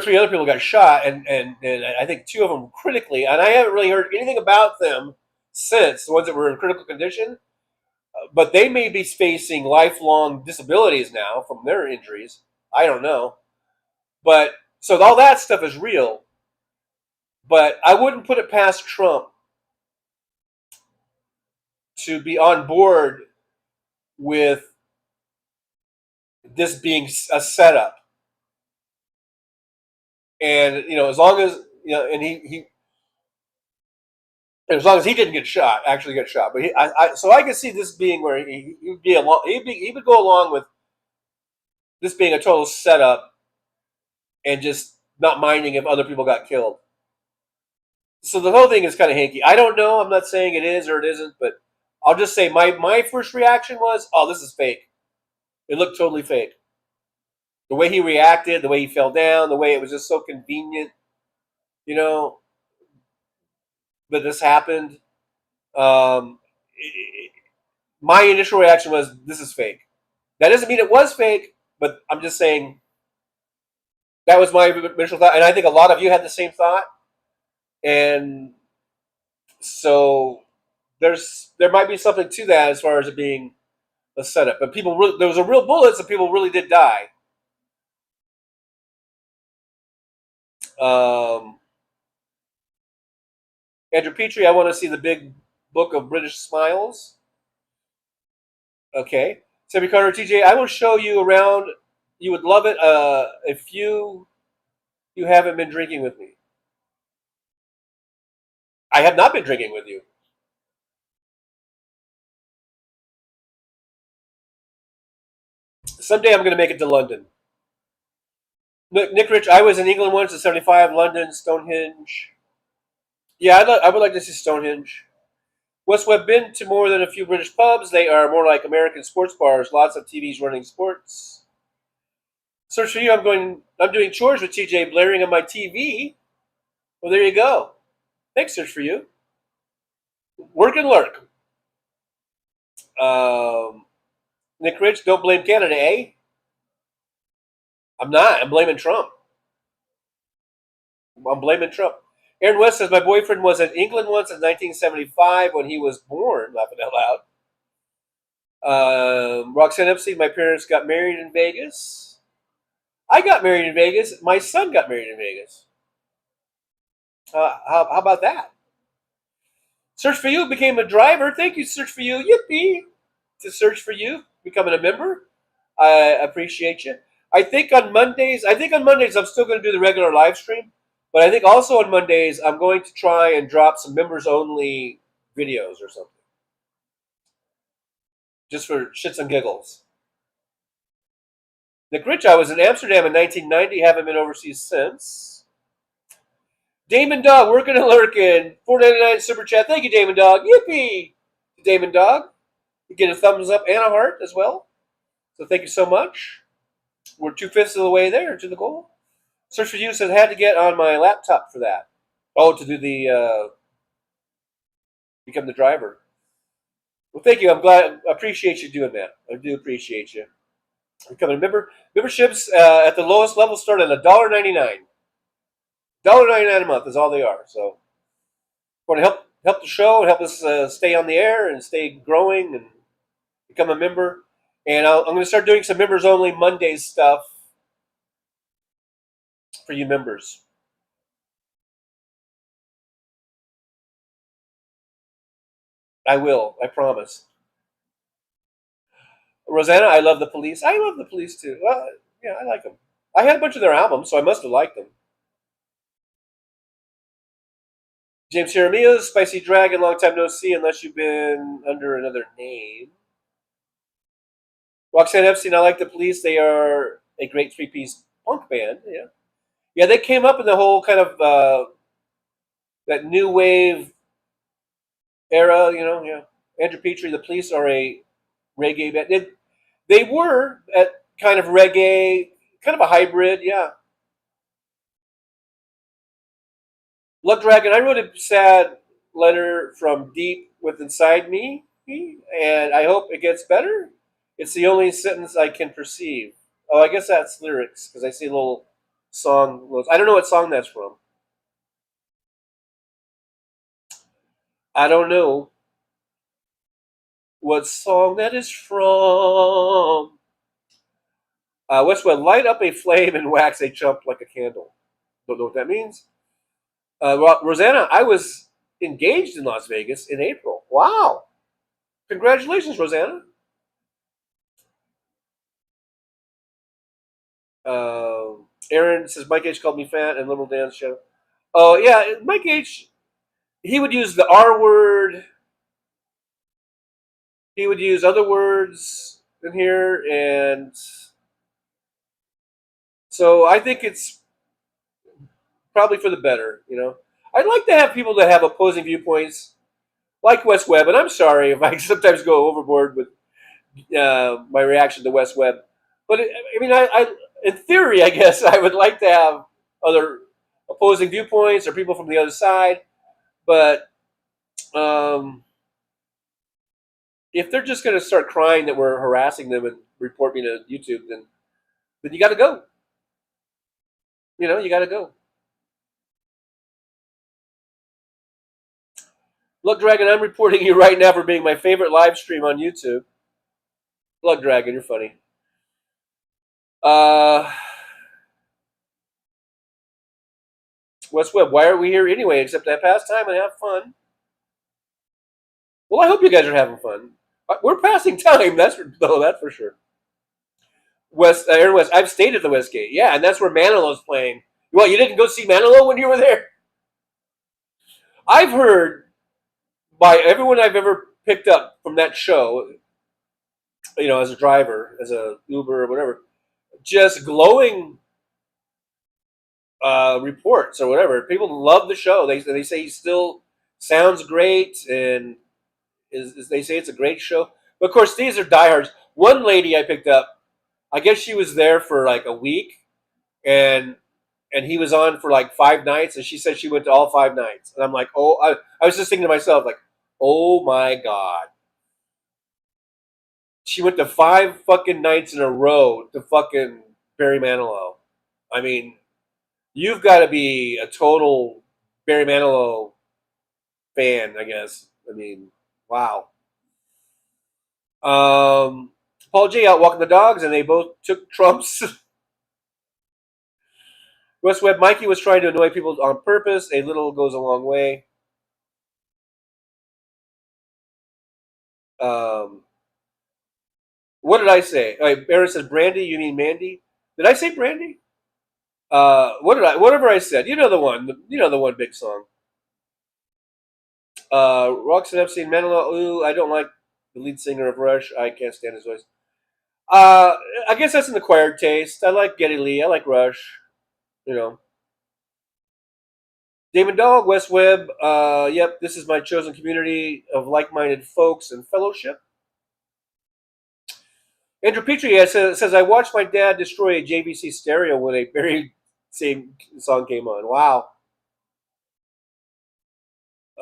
three other people got shot, and I think two of them critically, and I haven't really heard anything about them since, the ones that were in critical condition, but they may be facing lifelong disabilities now from their injuries. I don't know. But so all that stuff is real, but I wouldn't put it past Trump to be on board with this being a setup. And as long as and he as long as he didn't actually get shot, but so I can see this being where he would go along with this being a total setup and just not minding if other people got killed. So the whole thing is kind of hanky. I don't know. I'm not saying it is or it isn't, but I'll just say my first reaction was, oh, this is fake. It looked totally fake. The way he reacted, the way he fell down, the way it was just so convenient, that this happened. My initial reaction was, this is fake. That doesn't mean it was fake, but I'm just saying that was my initial thought. And I think a lot of you had the same thought. And so there might be something to that as far as it being a setup. But there was a real bullet, so people really did die. Andrew Petrie, I want to see the big book of British smiles. Okay. Sammy Carter, TJ, I will show you around. You would love it if you haven't been drinking with me. I have not been drinking with you. Someday I'm going to make it to London. Nick Rich, I was in England once in '75, London, Stonehenge. Yeah, I would like to see Stonehenge. West Webb, been to more than a few British pubs. They are more like American sports bars. Lots of TVs running sports. Search for you. I'm doing chores with TJ, blaring on my TV. Well, there you go. Thanks, Search for you. Work and lurk. Nick Rich, don't blame Canada, eh? I'm not. I'm blaming Trump. Aaron West says, my boyfriend was in England once in 1975 when he was born, laughing out loud. Roxanne Epstein, my parents got married in Vegas. I got married in Vegas. My son got married in Vegas. How about that? Search for You became a driver. Thank you, Search for You. Yippee! To Search for You, becoming a member. I appreciate you. I think on Mondays I'm still going to do the regular live stream. But I think also on Mondays, I'm going to try and drop some members-only videos or something. Just for shits and giggles. Nick Rich, I was in Amsterdam in 1990. Haven't been overseas since. Damon Dog, working and lurking. $4.99 super chat. Thank you, Damon Dog. Yippee! Damon Dog. You get a thumbs up and a heart as well. So thank you so much. We're 2/5 of the way there to the goal. Search for You says had to get on my laptop for that. Oh, to do the become the driver. Well, thank you. I'm glad. I appreciate you doing that. I do appreciate you. Becoming a member. Memberships at the lowest level start at $1.99. $1.99 a month is all they are. So, want to help the show and help us stay on the air and stay growing and become a member. And I'm going to start doing some members only Mondays stuff for you members. I will. I promise. Rosanna, I love the Police. I love the Police too. Well, yeah, I like them. I had a bunch of their albums, so I must have liked them. James Jeremiah, Spicy Dragon, long time no see, unless you've been under another name. Roxanne Epstein, I like the Police. They are a great three-piece punk band. Yeah, yeah, they came up in the whole kind of that new wave era. You know, yeah. Andrew Petrie, the Police are a reggae band. They were at kind of reggae, kind of a hybrid. Yeah. Luck Dragon, I wrote a sad letter from deep within inside me, and I hope it gets better. It's the only sentence I can perceive. Oh, I guess that's lyrics, because I see a little song. I don't know what song that's from. I don't know what song that is from. Westwood, light up a flame and wax a chump like a candle. Don't know what that means. Rosanna, I was engaged in Las Vegas in April. Wow. Congratulations, Rosanna. Aaron says Mike H called me fat and Little Dan's show. Oh, yeah, Mike H, he would use the R word. He would use other words in here, and so I think it's probably for the better, you know. I'd like to have people that have opposing viewpoints, like Wes Webb, and I'm sorry if I sometimes go overboard with my reaction to Wes Webb. But I mean, I in theory, I guess I would like to have other opposing viewpoints or people from the other side. But if they're just going to start crying that we're harassing them and report me to YouTube, then you got to go. You know, you got to go. Look, Dragon, I'm reporting you right now for being my favorite live stream on YouTube. Look, Dragon, you're funny. Wes Webb, why are we here anyway except to have pastime and have fun? Well, I hope you guys are having fun. We're passing time, that's for sure. Aaron West, I've stayed at the Westgate. Yeah, and that's where Manilow's playing. Well, you didn't go see Manilow when you were there? I've heard by everyone I've ever picked up from that show, you know, as a driver, as a Uber or whatever, just glowing reports or whatever. People love the show. They say he still sounds great, and they say it's a great show. But of course, these are diehards. One lady I picked up, I guess she was there for like a week, and he was on for like 5 nights, and she said she went to all 5 nights. And I'm like, oh, I was just thinking to myself, like, oh my God. She went to 5 fucking nights in a row to fucking Barry Manilow. I mean, you've got to be a total Barry Manilow fan, I guess. I mean, wow. Paul J out walking the dogs, and they both took Trump's. West Webb, Mikey was trying to annoy people on purpose. A little goes a long way. What did I say? Aaron says Brandy. You mean Mandy? Did I say Brandy? Whatever I said. You know the one. The one big song. Roxanne Epstein, Manilow. Ooh, I don't like the lead singer of Rush. I can't stand his voice. I guess that's an acquired taste. I like Geddy Lee. I like Rush. You know. Damon Dog, West Webb. Yep, this is my chosen community of like-minded folks and fellowship. Andrew Petrie says, I watched my dad destroy a JVC stereo when a very same song came on. Wow.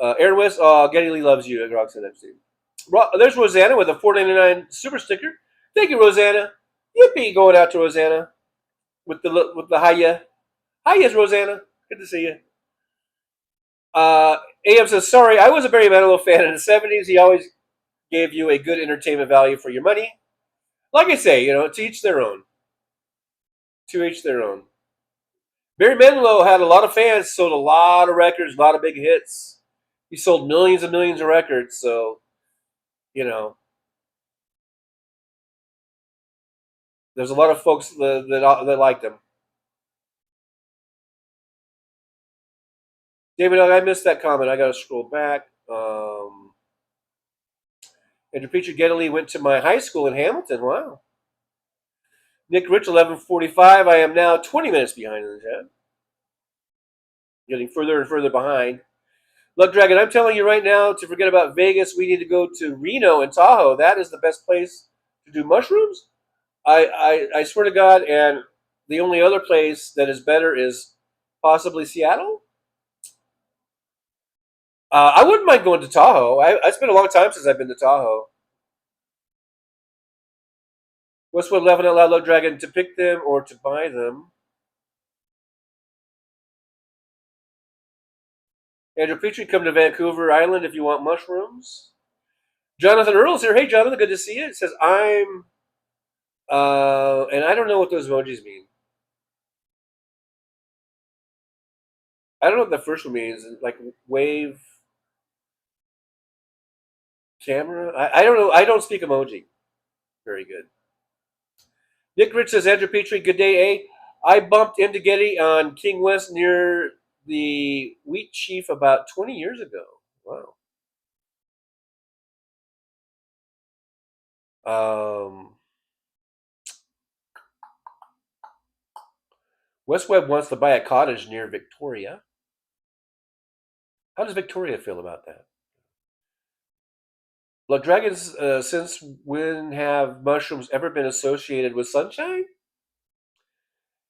Aaron West, Getty Lee loves you at Roxanne Epstein. There's Rosanna with a $4.99 super sticker. Thank you, Rosanna. Yippee, going out to Rosanna with the hiya. Hiya, Rosanna. Good to see you. AM says, sorry, I was a Barry Manilow fan in the 70s. He always gave you a good entertainment value for your money. Like I say, to each their own. To each their own. Barry Manilow had a lot of fans, sold a lot of records, a lot of big hits. He sold millions and millions of records, so, there's a lot of folks that liked him. David, I missed that comment. I got to scroll back. Andrew Petrie Gedley went to my high school in Hamilton. Wow. Nick Rich, 11:45. I am now 20 minutes behind in the chat. Getting further and further behind. Look, Dragon, I'm telling you right now to forget about Vegas. We need to go to Reno and Tahoe. That is the best place to do mushrooms. I swear to God, and the only other place that is better is possibly Seattle. I wouldn't mind going to Tahoe. It's been a long time since I've been to Tahoe. Westwood laughing out loud, Look, Dragon, to pick them or to buy them. Andrew Petrie, come to Vancouver Island if you want mushrooms. Jonathan Earl's here. Hey, Jonathan, good to see you. It says, and I don't know what those emojis mean. I don't know what the first one means. Like wave camera? I don't know. I don't speak emoji. Very good. Nick Rich says, Andrew Petrie, good day, eh? I bumped into Getty on King West near the Wheat Chief about 20 years ago. Wow. West Webb wants to buy a cottage near Victoria. How does Victoria feel about that? Look, dragons, since when have mushrooms ever been associated with sunshine?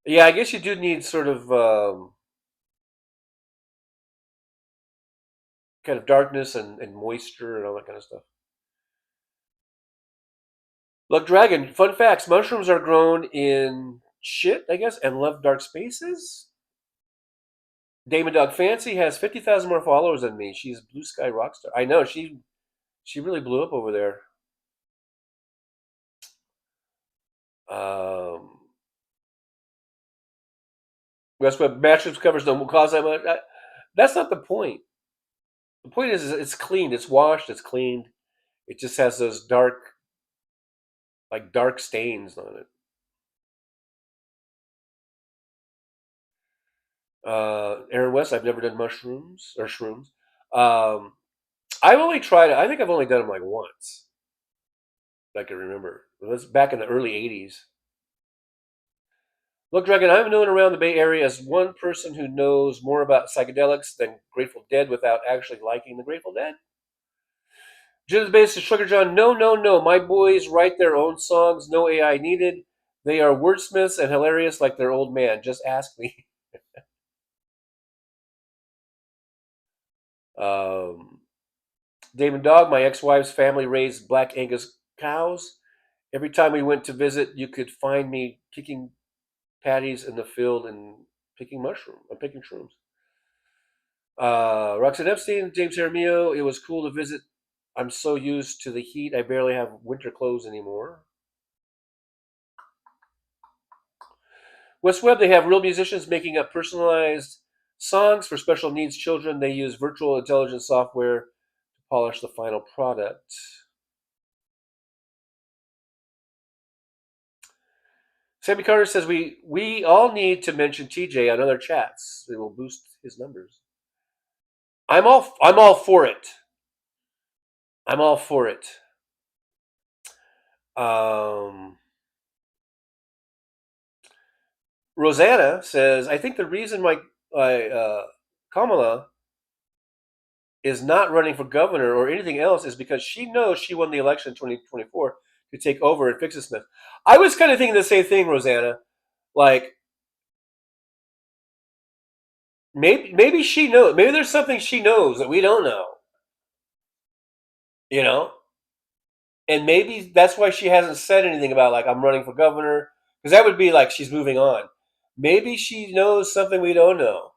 Yeah, I guess you do need sort of kind of darkness and moisture and all that kind of stuff. Look, Dragon, fun facts. Mushrooms are grown in shit, I guess, and love dark spaces. Damon Dog Fancy has 50,000 more followers than me. She's Blue Sky Rockstar. I know, she really blew up over there. West Web matchups covers don't cause that much. That's not the point. The point is it's cleaned, it's washed, it's cleaned. It just has those dark stains on it. Aaron West, I've never done mushrooms or shrooms. I've only tried it. I think I've only done them like once. I can remember. It was back in the early 80s. Look, Dragon, I'm known around the Bay Area as one person who knows more about psychedelics than Grateful Dead without actually liking the Grateful Dead. Jim's bass is Trucker John. No. My boys write their own songs. No AI needed. They are wordsmiths and hilarious like their old man. Just ask me. Damon Dog, my ex-wife's family raised Black Angus cows. Every time we went to visit, you could find me kicking patties in the field and picking shrooms. Roxanne Epstein, James Jaramillo, it was cool to visit. I'm so used to the heat, I barely have winter clothes anymore. West Webb, they have real musicians making up personalized songs for special needs children. They use virtual intelligence software to polish the final product. Sammy Carter says we all need to mention TJ on other chats. It will boost his numbers. I'm all for it. I'm all for it. Rosanna says, I think the reason my Kamala is not running for governor or anything else is because she knows she won the election in 2024 to take over and fix this mess. I was kind of thinking the same thing, Rosanna. Like, maybe she knows. Maybe there's something she knows that we don't know. You know? And maybe that's why she hasn't said anything about, like, I'm running for governor. Because that would be like she's moving on. Maybe she knows something we don't know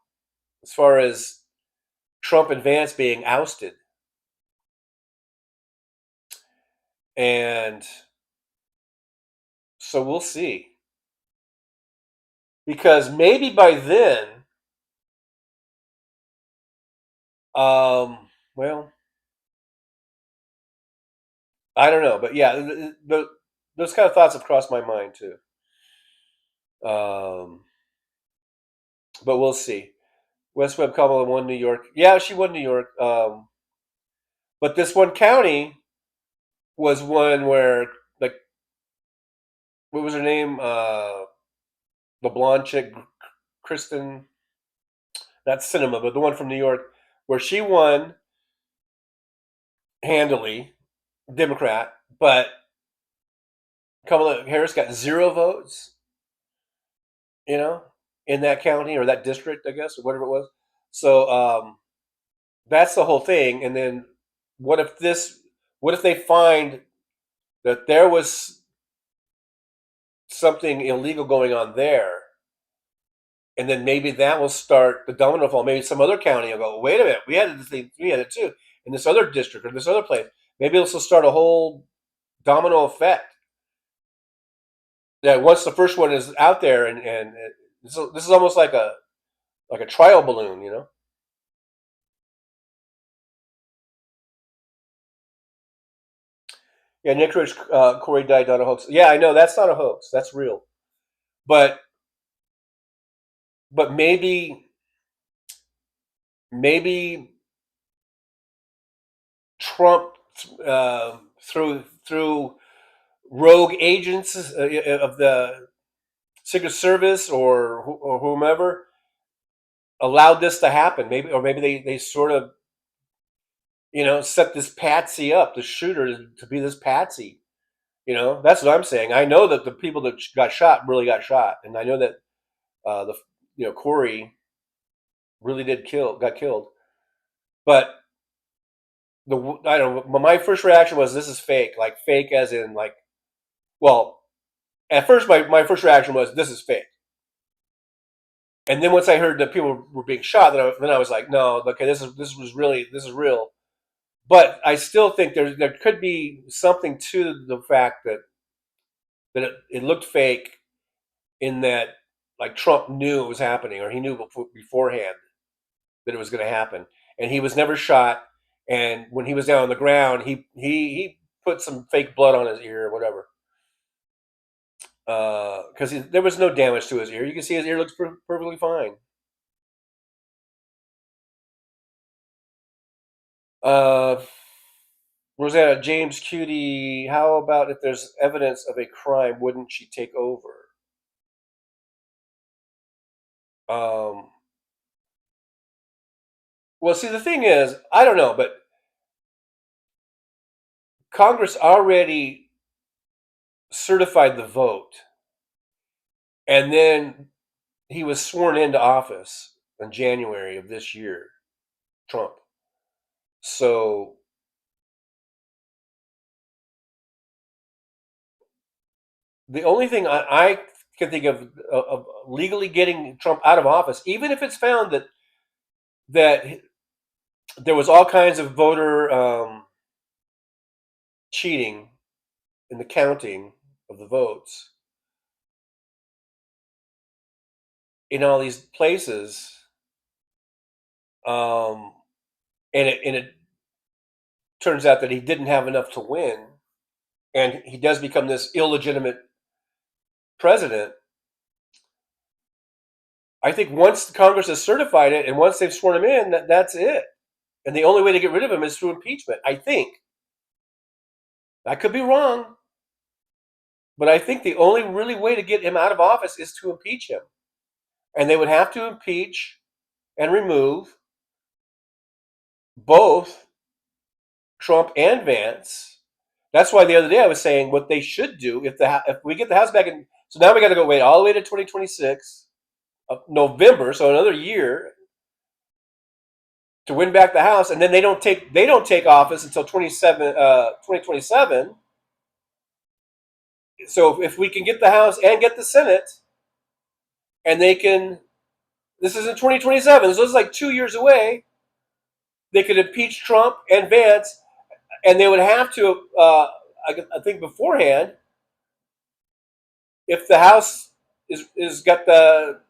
as far as Trump and Vance being ousted. And so we'll see. Because maybe by then, well, I don't know. But yeah, those kind of thoughts have crossed my mind too. But we'll see. West Webb Kamala won New York. Yeah, she won New York. But this one county was one where, like, what was her name? The blonde chick, Kristen. That's Cinema, but the one from New York, where she won handily, Democrat, but Kamala Harris got 0 votes. You know, in that county or that district, I guess, or whatever it was. So that's the whole thing. And then what if they find that there was something illegal going on there, and then maybe that will start the domino fall. Maybe some other county will go, wait a minute, we had it too in this other district or this other place. Maybe this will start a whole domino effect. That once the first one is out there, and this is almost like a trial balloon, you know. Yeah, Nick Rich, Corey died on a hoax. Yeah, I know that's not a hoax. That's real. But maybe Trump through rogue agents of the Secret Service or whomever allowed this to happen. Maybe they sort of, you know, set this patsy up, the shooter, to be this patsy. You know, that's what I'm saying. I know that the people that got shot really got shot, and I know that Corey really got killed. But I don't know. My first reaction was, this is fake. Like, fake as in, like, well, at first my first reaction was, this is fake. And then once I heard that people were being shot, then I was like, no, okay, this is real. But I still think there could be something to the fact that it looked fake, in that, like, Trump knew it was happening, or he knew beforehand that it was going to happen, and he was never shot. And when he was down on the ground, he put some fake blood on his ear or whatever, because there was no damage to his ear. You can see his ear looks perfectly fine. Rosanna, James Cutie, how about if there's evidence of a crime, wouldn't she take over? Well, see, the thing is, I don't know, but Congress already certified the vote, and then he was sworn into office in January of this year, Trump. So the only thing I can think of legally getting Trump out of office, even if it's found that there was all kinds of voter cheating in the counting of the votes in all these places, and it turns out that he didn't have enough to win, and he does become this illegitimate president. I think once Congress has certified it, and once they've sworn him in, that's it. And the only way to get rid of him is through impeachment, I think. I could be wrong, but I think the only really way to get him out of office is to impeach him. And they would have to impeach and remove both Trump and Vance. That's why the other day I was saying what they should do if we get the House back in. So now we got to go wait all the way to 2026 of November, so another year to win back the House, and then they don't take office until 2027. So if we can get the House and get the Senate, and they can, this is in 2027, so it's like 2 years away. They could impeach Trump and Vance, and they would have to, I think beforehand, if the House is got the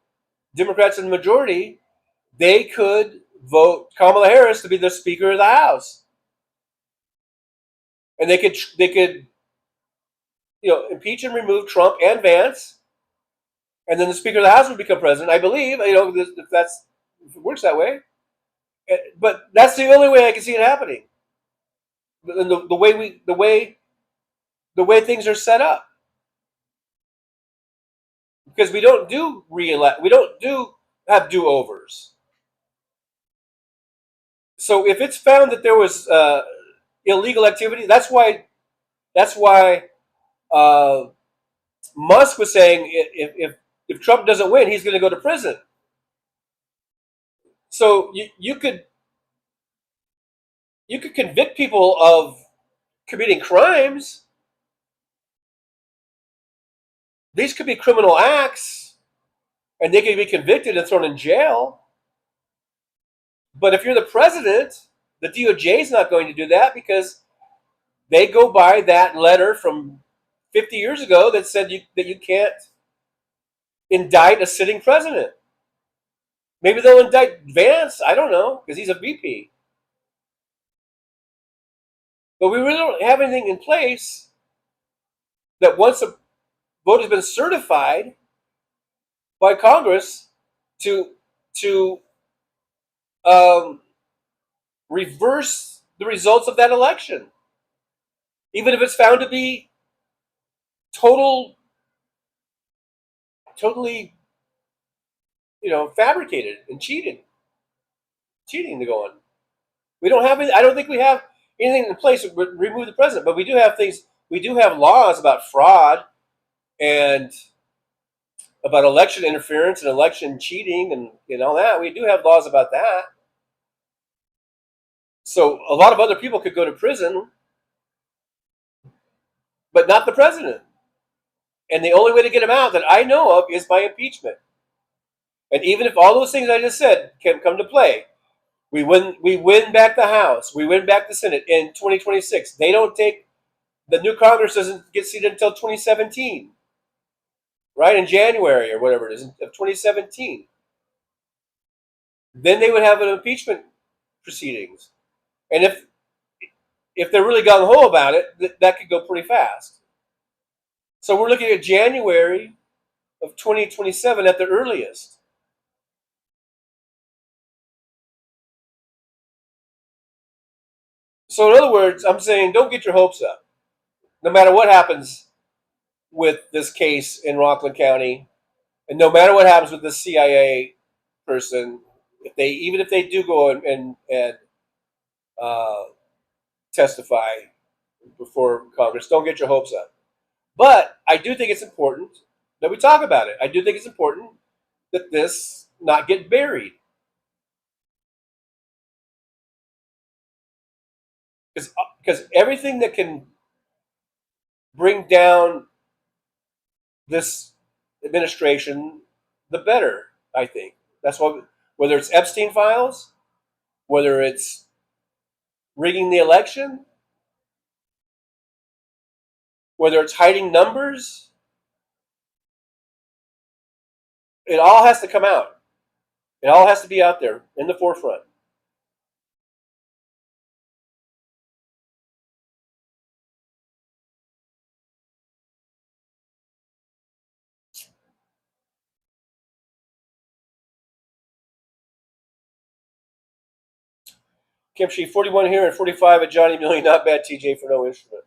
Democrats in the majority, they could vote Kamala Harris to be the Speaker of the House, and they could impeach and remove Trump and Vance, and then the Speaker of the House would become president. I believe, if it works that way, but that's the only way I can see it happening. The way things are set up, because we don't do have do-overs. So if it's found that there was illegal activity, that's why Musk was saying if Trump doesn't win, he's going to go to prison. So you could convict people of committing crimes. These could be criminal acts, and they could be convicted and thrown in jail. But if you're the president, the DOJ is not going to do that, because they go by that letter from 50 years ago that said that you can't indict a sitting president. Maybe they'll indict Vance. I don't know, because he's a VP. But we really don't have anything in place that once a vote has been certified by Congress to reverse the results of that election, even if it's found to be totally, fabricated and cheating to go on. We don't have any, I don't think we have anything in place to remove the president, but we do have things. We do have laws about fraud and about election interference and election cheating and all that. We do have laws about that. So a lot of other people could go to prison, but not the president. And the only way to get him out that I know of is by impeachment. And even if all those things I just said can come to play, we win back the House, we win back the Senate in 2026. The new Congress doesn't get seated until 2017, right, in January or whatever it is of 2017. Then they would have an impeachment proceedings, and if they're really gung ho about it, that could go pretty fast. So we're looking at January of 2027 at the earliest. So in other words, I'm saying don't get your hopes up. No matter what happens with this case in Rockland County, and no matter what happens with this CIA person, even if they do go and testify before Congress, don't get your hopes up. But I do think it's important that we talk about it. I do think it's important that this not get buried. Because everything that can bring down this administration, the better, I think. That's why, whether it's Epstein files, whether it's rigging the election, whether it's hiding numbers, it all has to come out. It all has to be out there in the forefront. Kimchi, 41 here and 45 at Johnny Million. Not bad, TJ, for no instrument.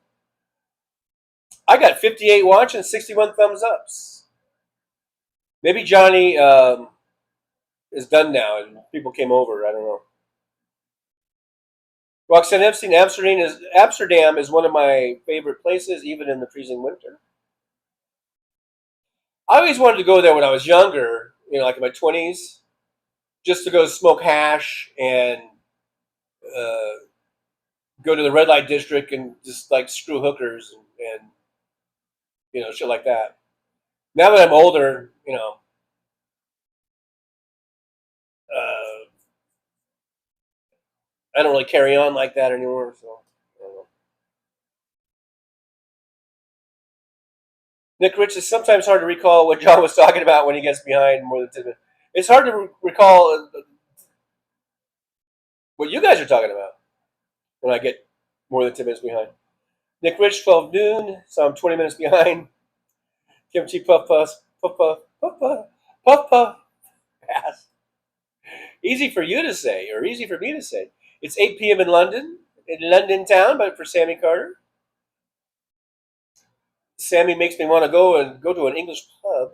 I got 58 watching, 61 thumbs ups. Maybe Johnny is done now and people came over. I don't know. Roxanne Epstein, Amsterdam is one of my favorite places, even in the freezing winter. I always wanted to go there when I was younger, like in my 20s, just to go smoke hash and go to the red light district and just like screw hookers and shit like that. Now that I'm older, I don't really carry on like that anymore. So, I don't know. Nick Rich, is sometimes hard to recall what John was talking about when he gets behind more than 10 minutes. It's hard to recall what you guys are talking about when I get more than 10 minutes behind. Nick Rich, 12 noon, so I'm 20 minutes behind. Kimchi puff puff, puff puff, puff puff, puff puff, pass. Easy for you to say, or easy for me to say. It's 8 p.m. in London town, but for Sammy Carter. Sammy makes me want to go to an English pub.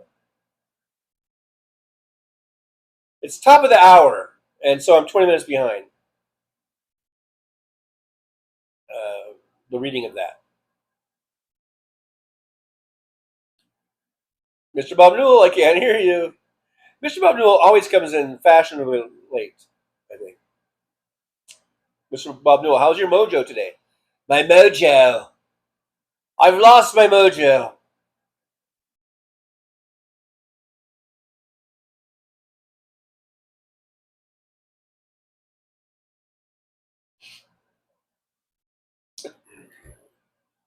It's top of the hour, and so I'm 20 minutes behind the reading of that. Mr. Bob Newell, I can't hear you. Mr. Bob Newell always comes in fashionably late, I think. Mr. Bob Newell, how's your mojo today? My mojo. I've lost my mojo.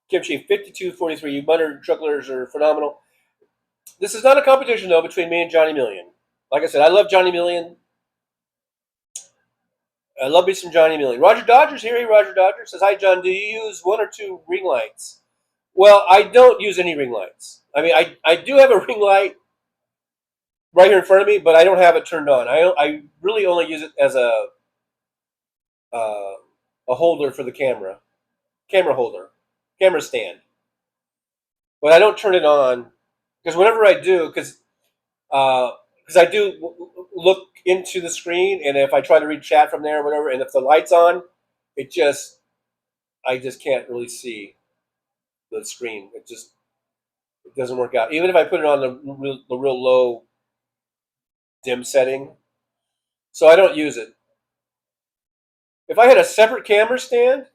Kimchi, 52-43. You butter trucklers are phenomenal. This is not a competition, though, between me and Johnny Million. Like I said, I love Johnny Million. I love me some Johnny Million. Roger Dodger's here. Hey, Roger Dodger says, hi, John. Do you use one or two ring lights? Well, I don't use any ring lights. I mean, I do have a ring light right here in front of me, but I don't have it turned on. I really only use it as a holder for the camera holder, camera stand. But I don't turn it on because whenever I do, because I do look into the screen, and if I try to read chat from there or whatever, and if the light's on, I just can't really see the screen. It doesn't work out. Even if I put it on the real low dim setting, so I don't use it. If I had a separate camera stand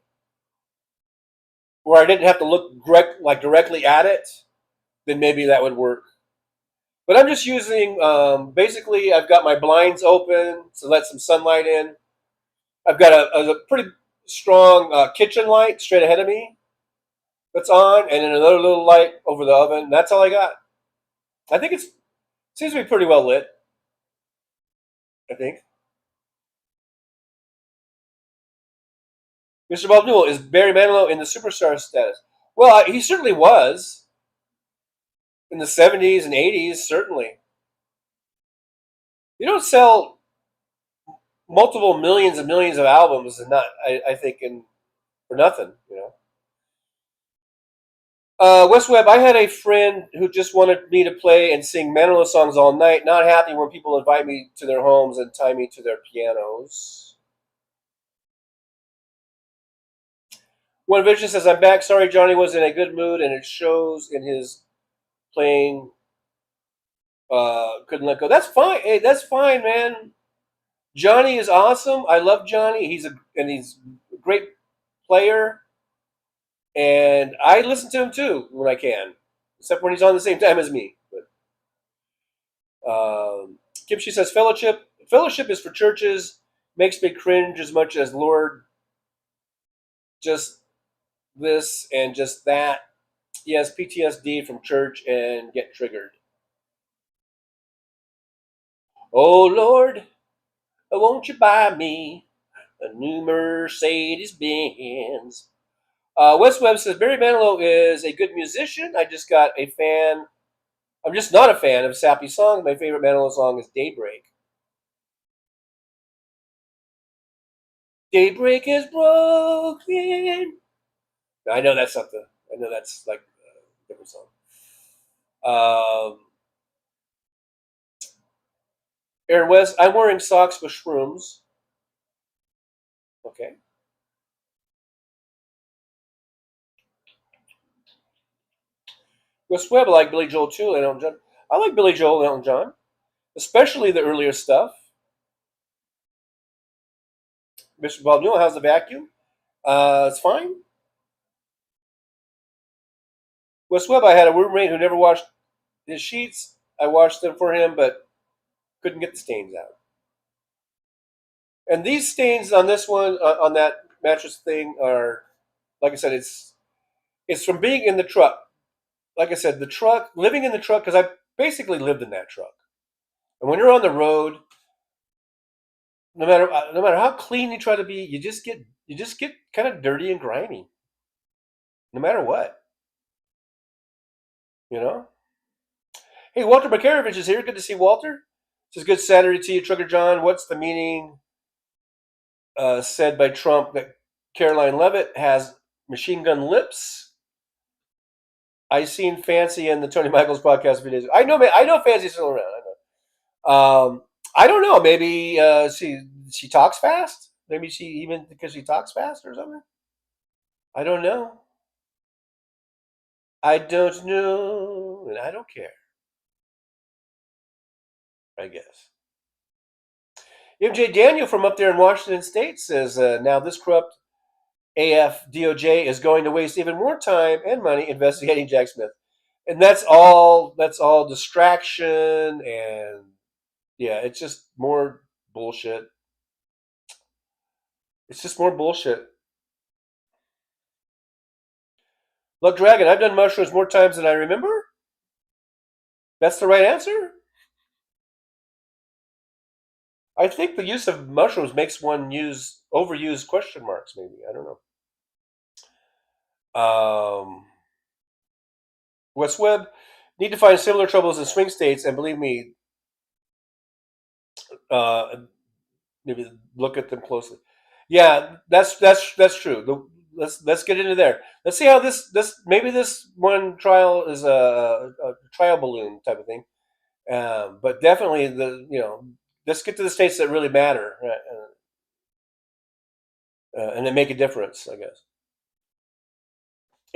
where I didn't have to look directly at it, then maybe that would work. But I'm just using, basically, I've got my blinds open to let some sunlight in. I've got a pretty strong kitchen light straight ahead of me that's on, and then another little light over the oven. That's all I got. I think it seems to be pretty well lit, I think. Mr. Bob Newell, is Barry Manilow in the superstar status? Well, he certainly was. In the 70s and 80s, certainly. You don't sell multiple millions and millions of albums and not, I think, for nothing, West Webb, I had a friend who just wanted me to play and sing Manilow songs all night, not happy when people invite me to their homes and tie me to their pianos. One Vision says, I'm back. Sorry, Johnny was in a good mood, and it shows in his playing. Couldn't let go. That's fine. Hey, that's fine, man. Johnny is awesome. I love Johnny. He's a great player, and I listen to him too when I can, except when he's on the same time as me. But Kimchi says, fellowship is for churches. Makes me cringe as much as Lord. Just this and just that. Yes, PTSD from church and get triggered. Oh, Lord, won't you buy me a new Mercedes Benz? West Webb says, Barry Manilow is a good musician. I'm just not a fan of sappy songs. My favorite Manilow song is Daybreak. Daybreak is broken. I know that's something. I know that's like a different song. Aaron West, I'm wearing socks with shrooms. Okay. West Webb, I like Billy Joel too, and Elton John. I like Billy Joel and Elton John, especially the earlier stuff. Mr. Bob Newell, how's the vacuum? It's fine. West Webb, I had a roommate who never washed his sheets. I washed them for him, but couldn't get the stains out. And these stains on this one, on that mattress thing, are, like I said, it's from being in the truck. Like I said, the truck, living in the truck, because I basically lived in that truck. And when you're on the road, no matter how clean you try to be, you just get kind of dirty and grimy. No matter what, you know. Hey, Walter Makarovich is here. Good to see Walter. This is good Saturday to you, Trucker John. What's the meaning said by Trump that Caroline Leavitt has machine gun lips? I seen Fancy in the Tony Michaels podcast videos. I know Fancy's still around. I know. I don't know. Maybe she talks fast. Maybe because she talks fast or something. I don't know. I don't know, and I don't care. I guess. MJ Daniel from up there in Washington State says, now this corrupt AF DOJ is going to waste even more time and money investigating Jack Smith. And that's all distraction, and yeah, it's just more bullshit. It's just more bullshit. Look, Dragon, I've done mushrooms more times than I remember. That's the right answer? I think the use of mushrooms makes one overuse question marks, maybe. I don't know. West Webb, need to find similar troubles in swing states, and believe me, maybe look at them closely. Yeah, that's true. Let's get into there. Let's see how maybe this one trial is a trial balloon type of thing. But definitely let's get to the states that really matter, and that make a difference, I guess.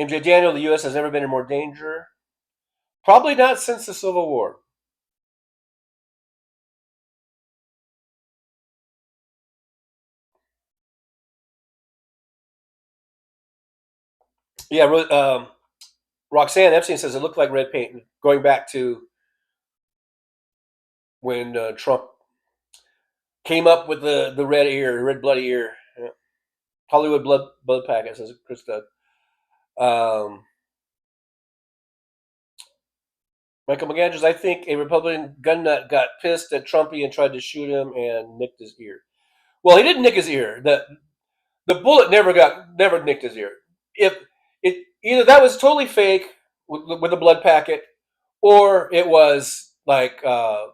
MJ Daniel, the U.S. has never been in more danger. Probably not since the Civil War. Yeah, Roxanne Epstein says it looked like red paint, going back to when Trump came up with the red bloody ear. Yeah. Hollywood blood packet, says Chris Doug. Michael McAndrews, I think a Republican gun nut got pissed at Trumpy and tried to shoot him and nicked his ear. Well, he didn't nick his ear. The bullet never nicked his ear. If it either that was totally fake with a blood packet, or it was like the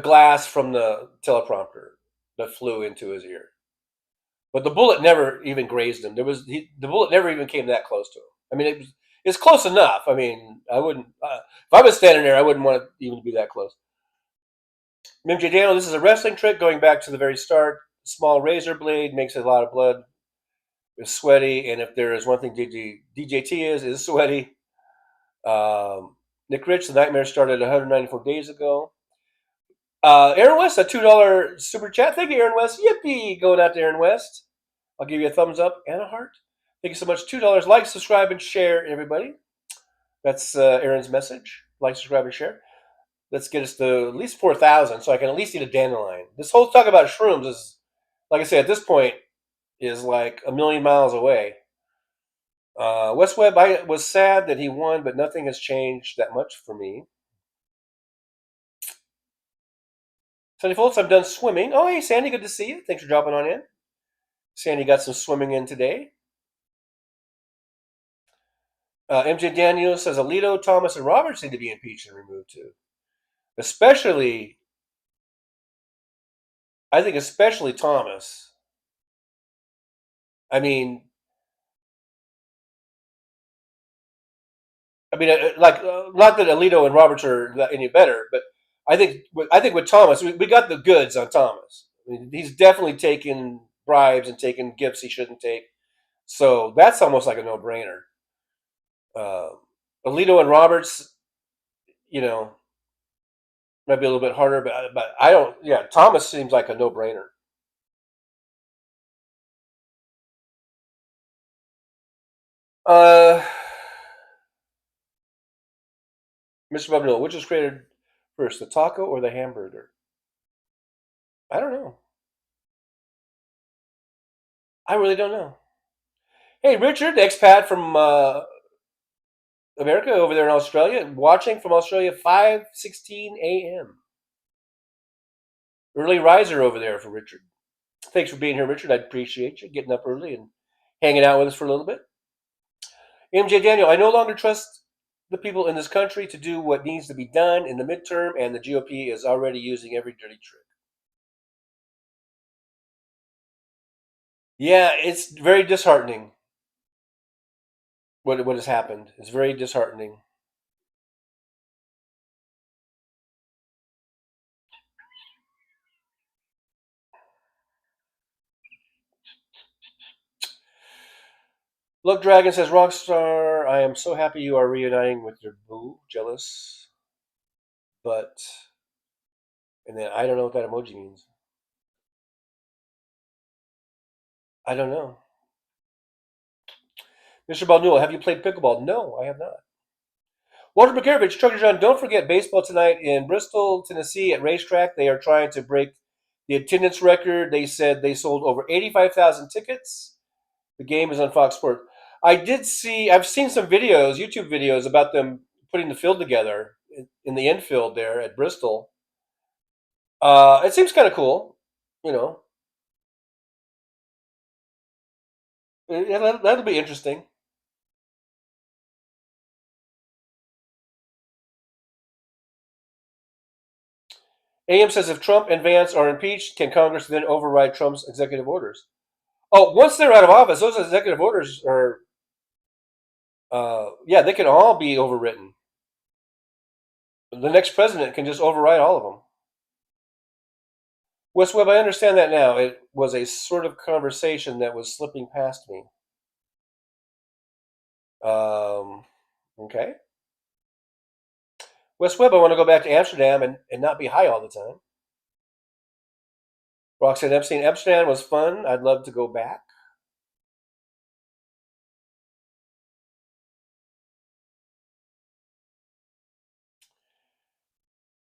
glass from the teleprompter that flew into his ear. But the bullet never even grazed him. The bullet never even came that close to him. I mean, it's close enough. I mean, I wouldn't if I was standing there, I wouldn't want to even be that close. MJ Daniel, this is a wrestling trick going back to the very start. Small razor blade makes a lot of blood. It's sweaty, and if there is one thing DJT is sweaty. Nick Rich, the nightmare started 194 days ago. Aaron West, a $2 super chat. Thank you, Aaron West. Yippee! Going out to Aaron West. I'll give you a thumbs up and a heart. Thank you so much. $2. Like, subscribe, and share, everybody. That's Aaron's message. Like, subscribe, and share. Let's get us to at least 4,000 so I can at least eat a dandelion. This whole talk about shrooms is, like I said, at this point, is like a million miles away. West Webb, I was sad that he won, but nothing has changed that much for me. Sandy Foltz, I'm done swimming. Oh, hey, Sandy, good to see you. Thanks for dropping on in. Sandy got some swimming in today. MJ Daniel says Alito, Thomas, and Roberts need to be impeached and removed too. I think especially Thomas. I mean, not that Alito and Roberts are any better, but I think with Thomas, we got the goods on Thomas. I mean, he's definitely taken bribes and taken gifts he shouldn't take. So that's almost like a no-brainer. Alito and Roberts, you know, might be a little bit harder, but I don't. Yeah, Thomas seems like a no-brainer. Mr. Bubno, which was created first, the taco or the hamburger? I don't know. I really don't know. Hey, Richard, expat from America over there in Australia, watching from Australia, 5:16 a.m. Early riser over there for Richard. Thanks for being here, Richard. I appreciate you getting up early and hanging out with us for a little bit. MJ Daniel, I no longer trust the people in this country to do what needs to be done in the midterm, and the GOP is already using every dirty trick. Yeah, it's very disheartening what has happened. It's very disheartening. Look, Dragon says, Rockstar, I am so happy you are reuniting with your boo. Jealous. But, and then I don't know what that emoji means. I don't know. Mr. Balnul, have you played pickleball? No, I have not. Walter Bukarevich, Trucker John, don't forget baseball tonight in Bristol, Tennessee at Racetrack. They are trying to break the attendance record. They said they sold over 85,000 tickets. The game is on Fox Sports. I've seen some videos, YouTube videos about them putting the field together in the infield there at Bristol. It seems kind of cool, you know. That'll be interesting. AM says if Trump and Vance are impeached, can Congress then override Trump's executive orders? Oh, once they're out of office, those executive orders are, yeah, they can all be overwritten. The next president can just override all of them. Wes Webb, I understand that now. It was a sort of conversation that was slipping past me. Okay. Wes Webb, I want to go back to Amsterdam and not be high all the time. Roxanne Epstein, Amsterdam was fun. I'd love to go back.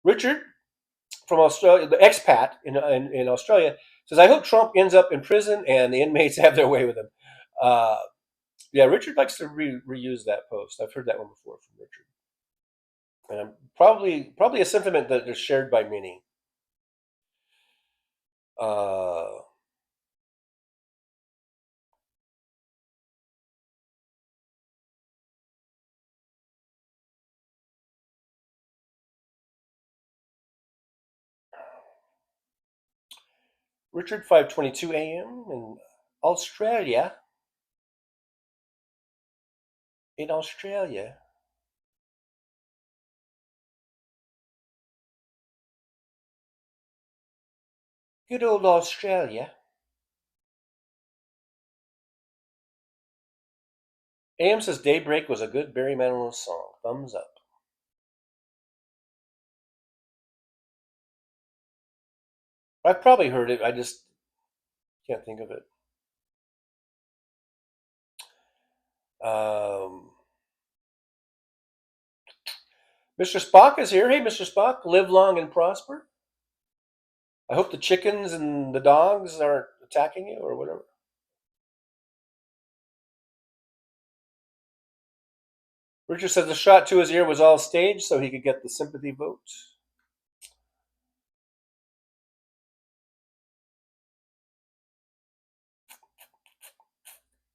Richard from Australia, the expat in Australia, says, I hope Trump ends up in prison and the inmates have their way with him. Yeah, Richard likes to reuse that post. I've heard that one before from Richard. And probably a sentiment that is shared by many. Richard, 5:22 a.m. in Australia. In Australia. Good old Australia. AM says Daybreak was a good Barry Manilow song. Thumbs up. I've probably heard it. I just can't think of it. Mr. Spock is here. Hey, Mr. Spock, live long and prosper. I hope the chickens and the dogs aren't attacking you or whatever. Richard says the shot to his ear was all staged so he could get the sympathy vote.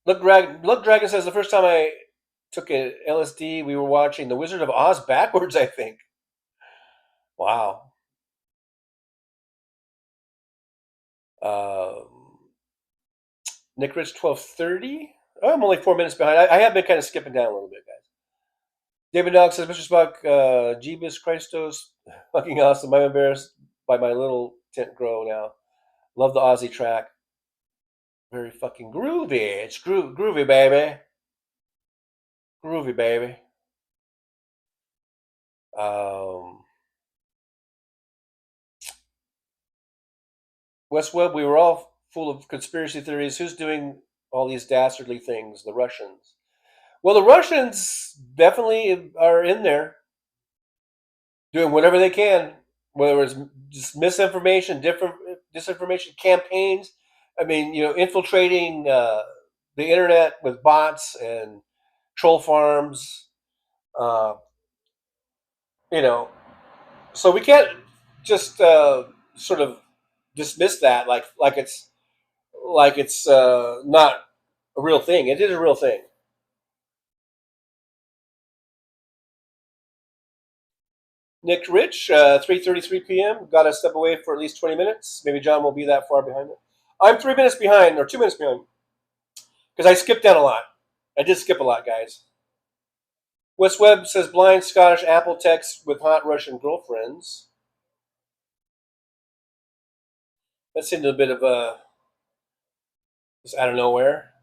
Look, Dragon says the first time I took a LSD, we were watching The Wizard of Oz backwards, I think. Wow. Nick Rich, 12:30. Oh, I'm only 4 minutes behind. I have been kind of skipping down a little bit, guys. David Dog says, Mr. Spock, Jeebus Christos, fucking awesome. I'm embarrassed by my little tent grow now. Love the Aussie track. Very fucking groovy. It's groovy, baby. Groovy, baby. West Webb, we were all full of conspiracy theories. Who's doing all these dastardly things? The Russians. Well, the Russians definitely are in there doing whatever they can, whether it's just misinformation, disinformation campaigns. I mean, infiltrating the internet with bots and troll farms. Uh, you know, so we can't just sort of dismiss that like it's not a real thing. It is a real thing. Nick Rich, 3:33 p.m. Got to step away for at least 20 minutes. Maybe John will be that far behind it. I'm 3 minutes behind, or 2 minutes behind, because I skipped down a lot. I did skip a lot, guys. West Webb says blind Scottish Apple texts with hot Russian girlfriends. That seemed a bit of a just out of nowhere.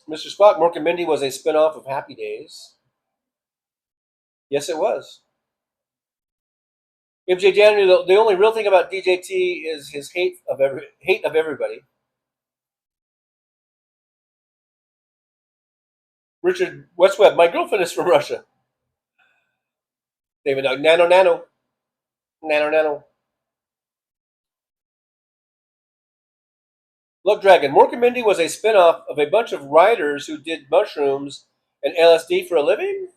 Mr. Spock, Mork and Mindy was a spinoff of Happy Days. Yes, it was. MJ Daniel, the only real thing about DJT is his hate of everybody. Richard Westweb, my girlfriend is from Russia. David Doug, nano. Look, Dragon, Mork and Mindy was a spinoff of a bunch of writers who did mushrooms and LSD for a living?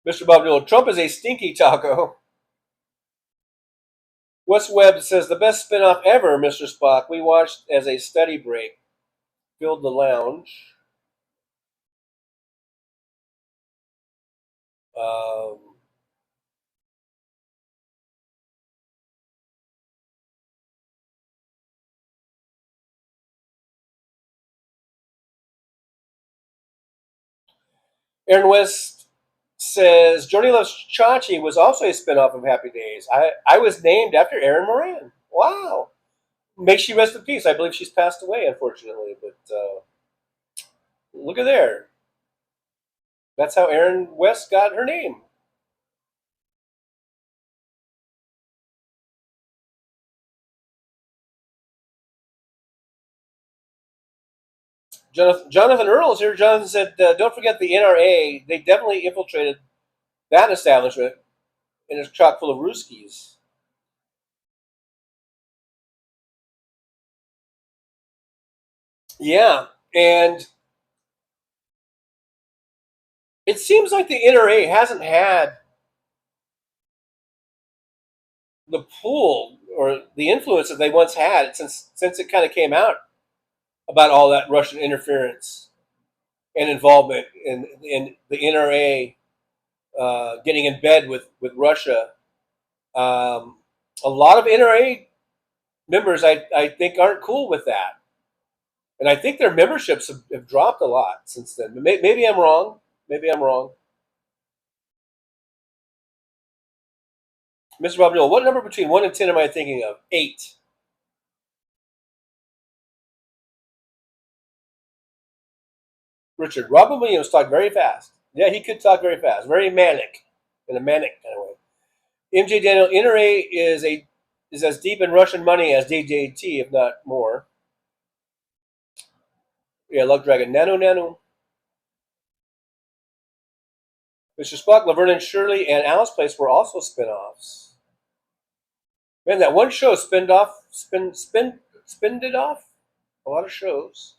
Mr. Bob Newell, Trump is a stinky taco. West Webb says the best spinoff ever, Mr. Spock. We watched as a study break. Filled the lounge. Aaron West says Johnny Loves Chachi was also a spinoff of Happy Days. I was named after Erin Moran. Wow. May she rest in peace. I believe she's passed away, unfortunately. But look at there. That's how Aaron West got her name. Jonathan Earl is here. Jonathan said, don't forget the NRA. They definitely infiltrated that establishment, and it's chock full of Ruskies. Yeah, and it seems like the NRA hasn't had the pull or the influence that they once had since it kind of came out about all that Russian interference and involvement in the NRA getting in bed with Russia. A lot of NRA members, I think, aren't cool with that. And I think their memberships have dropped a lot since then. Maybe I'm wrong. Mr. Bob Newell, what number between 1 and 10 am I thinking of? 8. Richard, Robin Williams talked very fast. Yeah, he could talk very fast. Very manic. In a manic kind of way. MJ Daniel, NRA is as deep in Russian money as DJT, if not more. Yeah, Luck Dragon. Nano. Mr. Spock, Laverne and Shirley, and Alice Place were also spin-offs. Man, that one show spinned it off. A lot of shows.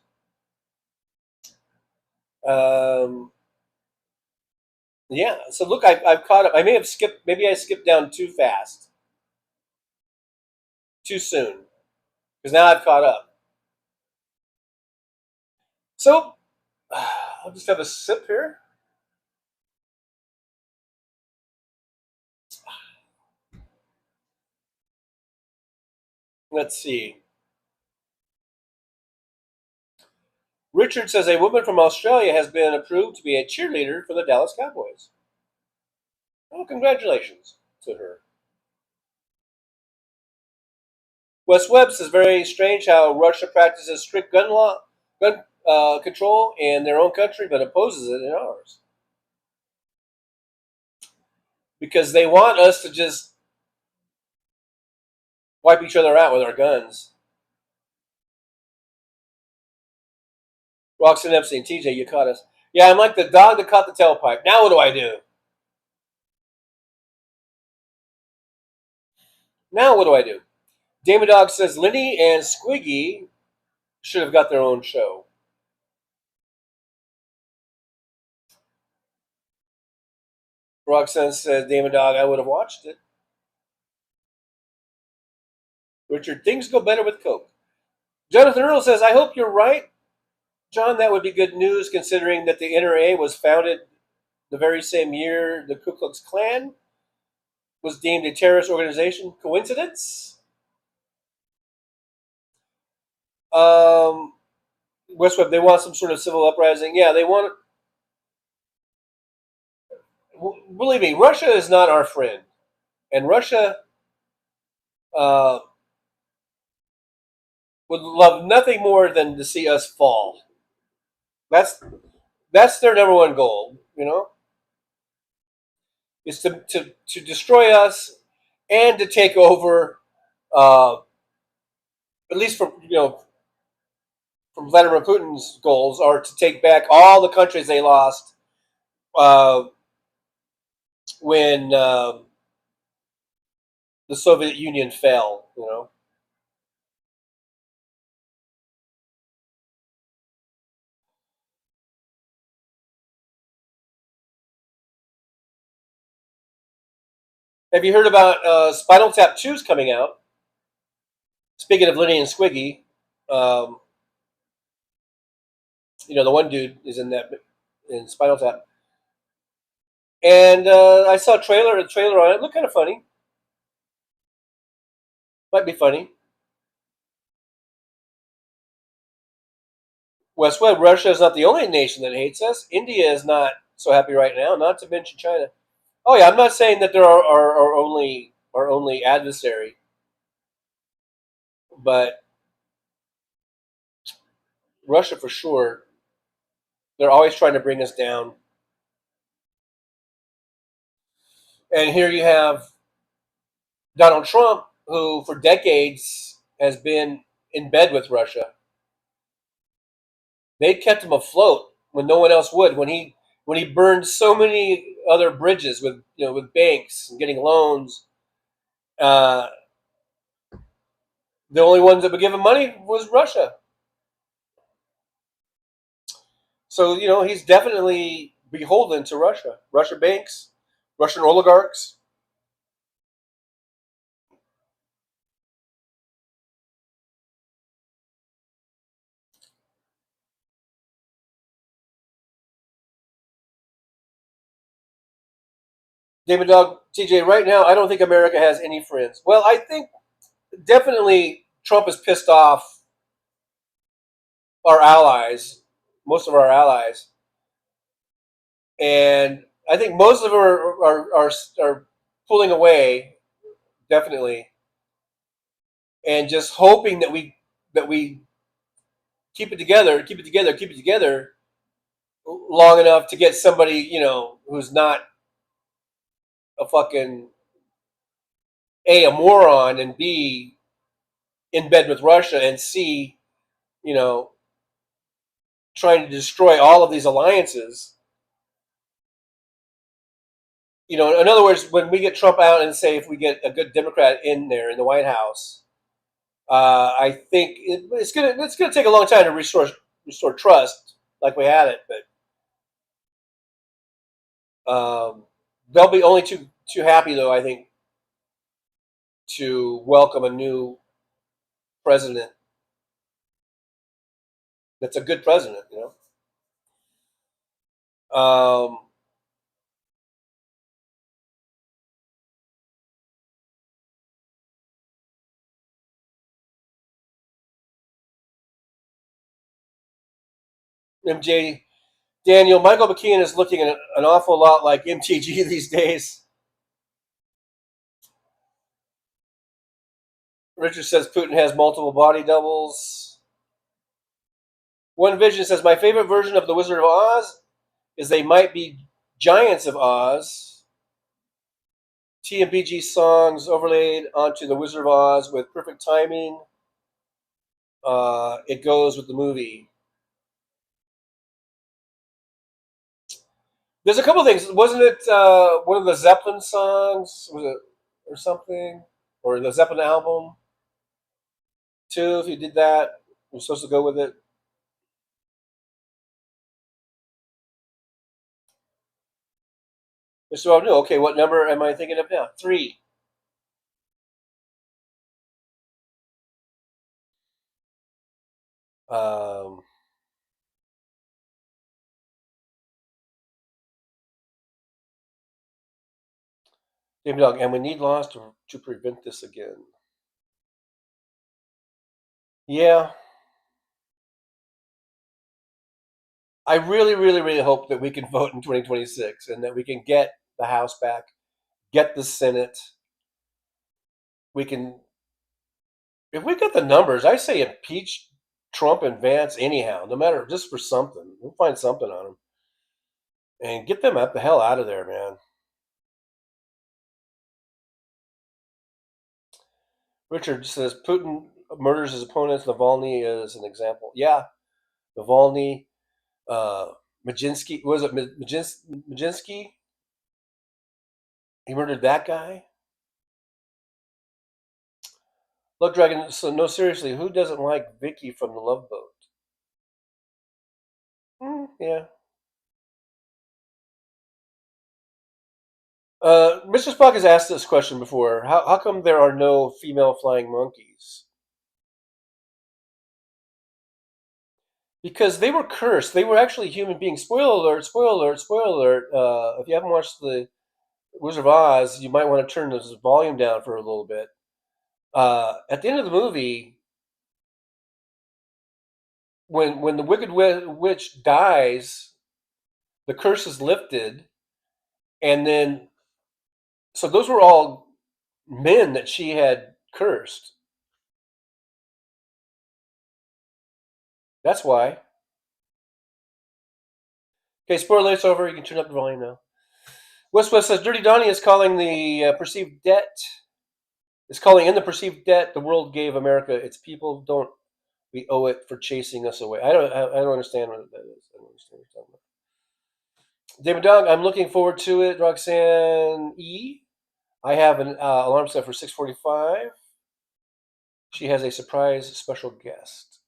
Yeah, so look, I've caught up. Maybe I skipped down too fast. Too soon. Because now I've caught up. So, I'll just have a sip here. Let's see. Richard says a woman from Australia has been approved to be a cheerleader for the Dallas Cowboys. Well, congratulations to her. Wes Webb says very strange how Russia practices strict gun control in their own country, but opposes it in ours. Because they want us to just wipe each other out with our guns. Roxanne Epstein, TJ, you caught us. Yeah, I'm like the dog that caught the tailpipe. Now what do I do? Now what do I do? Damon Dog says Lenny and Squiggy should have got their own show. Roxanne says, Damon Dog, I would have watched it. Richard, things go better with Coke. Jonathan Earl says, I hope you're right. John, that would be good news considering that the NRA was founded the very same year the Ku Klux Klan was deemed a terrorist organization. Coincidence? Westweb, they want some sort of civil uprising. Yeah, they want. Believe me, Russia is not our friend, and Russia would love nothing more than to see us fall. That's their number one goal, is to destroy us and to take over. At least from Vladimir Putin's goals are to take back all the countries they lost when the Soviet Union fell. Have you heard about Spinal Tap 2's coming out? Speaking of Lenny and Squiggy, the one dude is in Spinal Tap. And I saw a trailer on it. It looked kind of funny. Might be funny. Westweb, Russia is not the only nation that hates us. India is not so happy right now, not to mention China. Oh yeah, I'm not saying that they're our only adversary, but Russia for sure. They're always trying to bring us down. And here you have Donald Trump, who for decades has been in bed with Russia. They kept him afloat when no one else would. When he burned so many other bridges with banks and getting loans, the only ones that would give him money was Russia. So he's definitely beholden to Russia. Russian banks, Russian oligarchs. David Dog, TJ, right now, I don't think America has any friends. Well, I think definitely Trump has pissed off our allies, most of our allies. And I think most of them are pulling away, definitely, and just hoping that we keep it together long enough to get somebody, who's not a fucking A moron, and B in bed with Russia, and C, trying to destroy all of these alliances. In other words, when we get Trump out and say if we get a good Democrat in there in the White House, I think it's gonna take a long time to restore trust like we had it, but they'll be only too happy though, I think, to welcome a new president that's a good president, MJ Daniel, Michael McKean is looking an awful lot like MTG these days. Richard says Putin has multiple body doubles. One Vision says, my favorite version of The Wizard of Oz is They Might Be Giants of Oz. TMBG songs overlaid onto The Wizard of Oz with perfect timing. It goes with the movie. There's a couple things. Wasn't it one of the Zeppelin songs? Was it or something? Or the Zeppelin album? Too, if you did that, you're supposed to go with it. So I knew. Okay, what number am I thinking of now? 3. David Dog, and we need laws to prevent this again. Yeah. I really, really, really hope that we can vote in 2026 and that we can get the House back, get the Senate. We can, if we get the numbers, I say impeach Trump and Vance anyhow, no matter, just for something. We'll find something on them. And get them the hell out of there, man. Richard says Putin murders his opponents. Navalny is an example. Yeah, Navalny, Majinsky. Was it Majinsky? He murdered that guy. Look, Dragon. So no, seriously, who doesn't like Vicky from The Love Boat? Yeah. Mr. Spock has asked this question before. How come there are no female flying monkeys? Because they were cursed. They were actually human beings. Spoiler alert, spoiler alert, spoiler alert. If you haven't watched The Wizard of Oz, you might want to turn this volume down for a little bit. At the end of the movie, when the Wicked Witch dies, the curse is lifted, and then, so those were all men that she had cursed. That's why. Okay, spoiler alert's over. You can turn up the volume now. West says Dirty Donnie is calling the perceived debt. Is calling in the perceived debt the world gave America its people. Don't we owe it for chasing us away? I don't understand what that is. I don't understand what you're talking about. David Dog, I'm looking forward to it. Roxanne E. I have an alarm set for 6:45. She has a surprise special guest.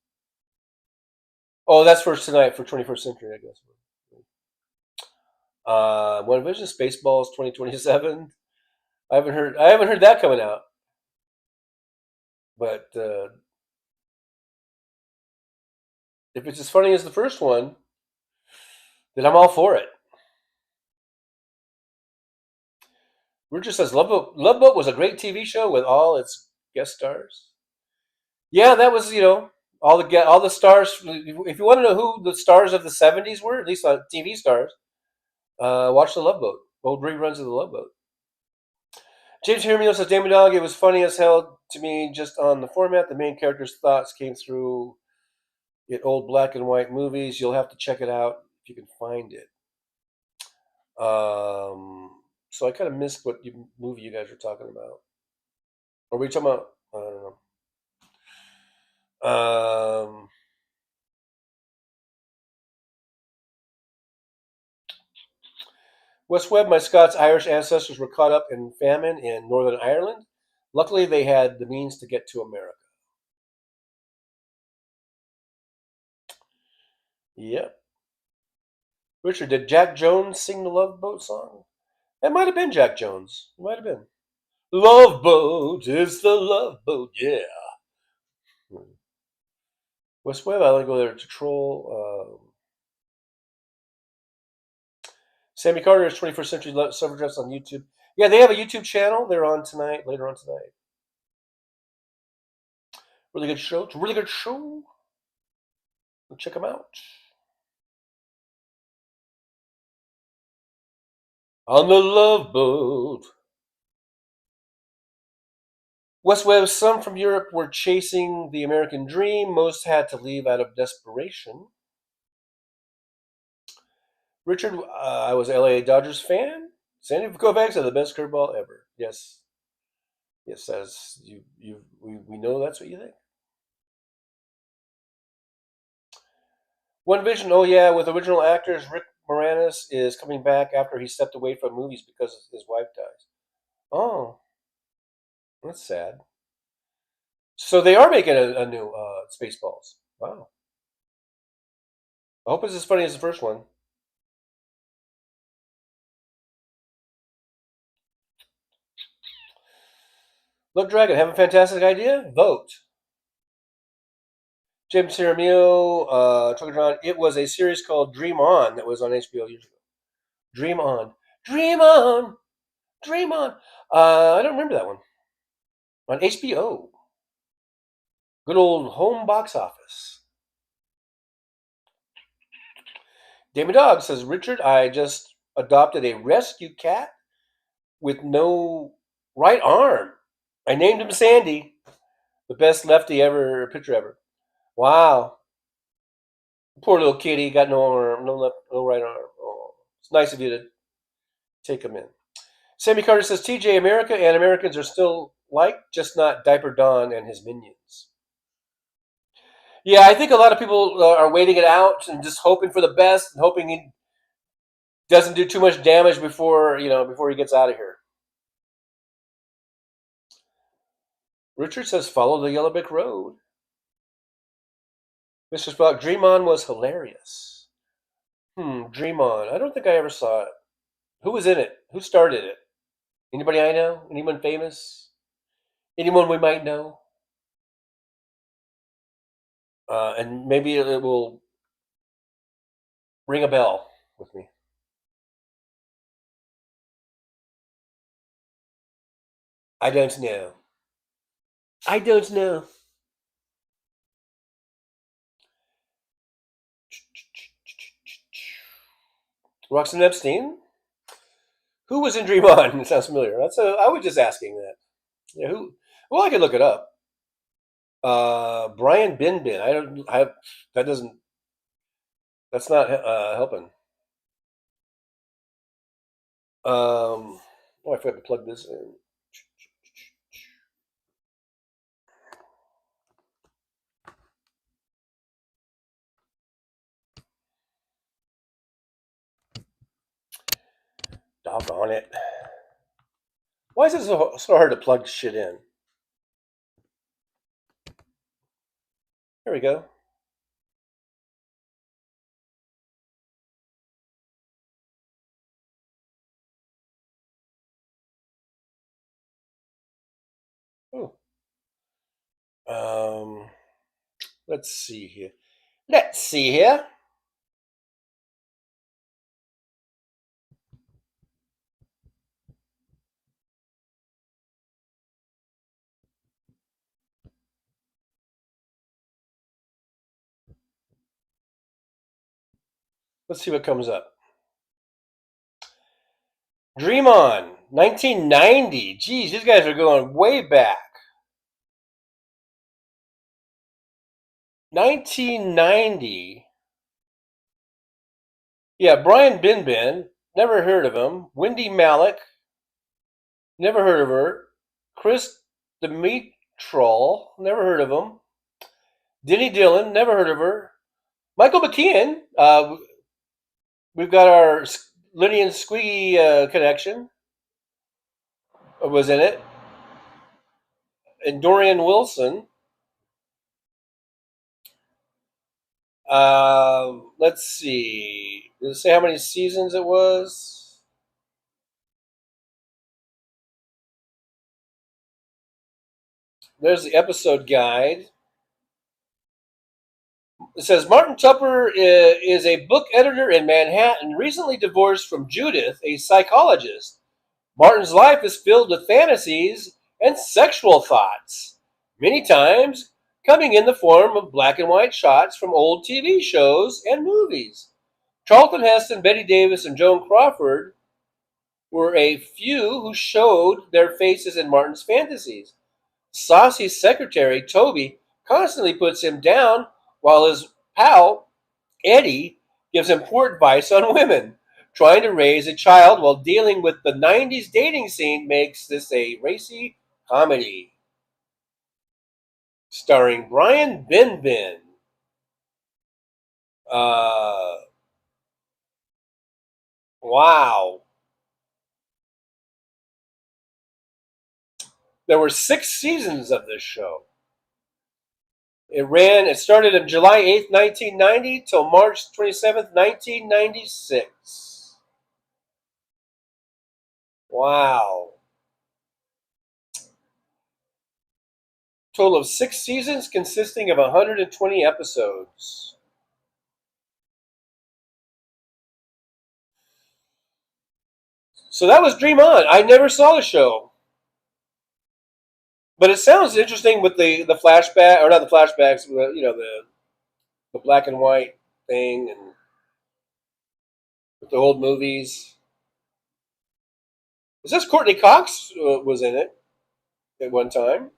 Oh, that's for tonight, for 21st Century, I guess. One Vision, Spaceballs 2027. I haven't heard that coming out. But if it's as funny as the first one, then I'm all for it. Richard says Love Boat was a great TV show with all its guest stars. Yeah, that was, all the stars. If you want to know who the stars of the 70s were, at least TV stars, watch The Love Boat. Old reruns of The Love Boat. James Hermio says, Damon Dog, it was funny as hell to me just on the format. The main character's thoughts came through in old black and white movies. You'll have to check it out if you can find it. So I kind of missed what movie you guys were talking about. Are we talking about? I don't know. West Webb, my Scots-Irish ancestors were caught up in famine in Northern Ireland. Luckily, they had the means to get to America. Yep. Richard, did Jack Jones sing the Love Boat song? That might have been Jack Jones. It might have been. Love Boat, it's the Love Boat, yeah. West Webb, I want to go there to troll. Sammy Carter is 21st Century Suffragettes on YouTube. Yeah, they have a YouTube channel. They're on tonight, later on tonight. Really good show. It's a really good show. Check them out. On the Love Boat. West Webb, some from Europe were chasing the American dream. Most had to leave out of desperation. Richard, I was an LA Dodgers fan. Sandy Koufax are the best curveball ever. Yes. Yes, as we know that's what you think. One Vision, oh yeah, with original actors, Rick Moranis is coming back after he stepped away from movies because his wife dies. Oh, that's sad. So they are making a new Spaceballs. Wow. I hope it's as funny as the first one. Look, Dragon, have a fantastic idea? Vote. James Ciramillo, Trucker John, it was a series called Dream On that was on HBO years ago. Dream On. Dream On. Dream On. I don't remember that one. On HBO. Good old home box office. Damon Dog says, Richard, I just adopted a rescue cat with no right arm. I named him Sandy. The best lefty ever, picture ever. Wow. Poor little kitty, got no arm, no right arm. Oh, it's nice of you to take him in. Sammy Carter says, TJ, America and Americans are still like, just not Diaper Don and his minions. Yeah, I think a lot of people are waiting it out and just hoping for the best and hoping he doesn't do too much damage before he gets out of here. Richard says, follow the Yellow Brick Road. Mr. Spock, Dream On was hilarious. Dream On. I don't think I ever saw it. Who was in it? Who started it? Anybody I know? Anyone famous? Anyone we might know? And maybe it will ring a bell with me. I don't know. I don't know. Roxanne Epstein? Who was in Dream On? It sounds familiar. I was just asking that. Yeah, who? Well, I could look it up. Brian Bin. That's not helping. I forgot to plug this in. Doggone it. Why is it so hard to plug shit in? There we go. Let's see here. Let's see what comes up. Dream On, 1990. Geez, these guys are going way back. 1990. Yeah, Brian Bin. Never heard of him. Wendy Malick. Never heard of her. Chris Dimitrol. Never heard of him. Denny Dillon. Never heard of her. Michael McKean. We've got our Liddy and Squeaky connection. Was in it. And Dorian Wilson. Let's see. Does it say how many seasons it was? There's the episode guide. It says Martin Tupper is a book editor in Manhattan, recently divorced from Judith, a psychologist. Martin's life is filled with fantasies and sexual thoughts, many times coming in the form of black and white shots from old TV shows and movies. Charlton Heston, Betty Davis, and Joan Crawford were a few who showed their faces in Martin's fantasies. Saucy's secretary, Toby, constantly puts him down while his pal, Eddie, gives him poor advice on women. Trying to raise a child while dealing with the 90s dating scene makes this a racy comedy. Starring Brian Benben. Wow. There were 6 seasons of this show. It started on July 8th, 1990 till March 27th, 1996. Wow. Total of 6 seasons consisting of 120 episodes. So that was Dream On. I never saw the show. But it sounds interesting with the flashback, or not the flashbacks, you know, the black and white thing, and with the old movies. It says Courtney Cox was in it at one time.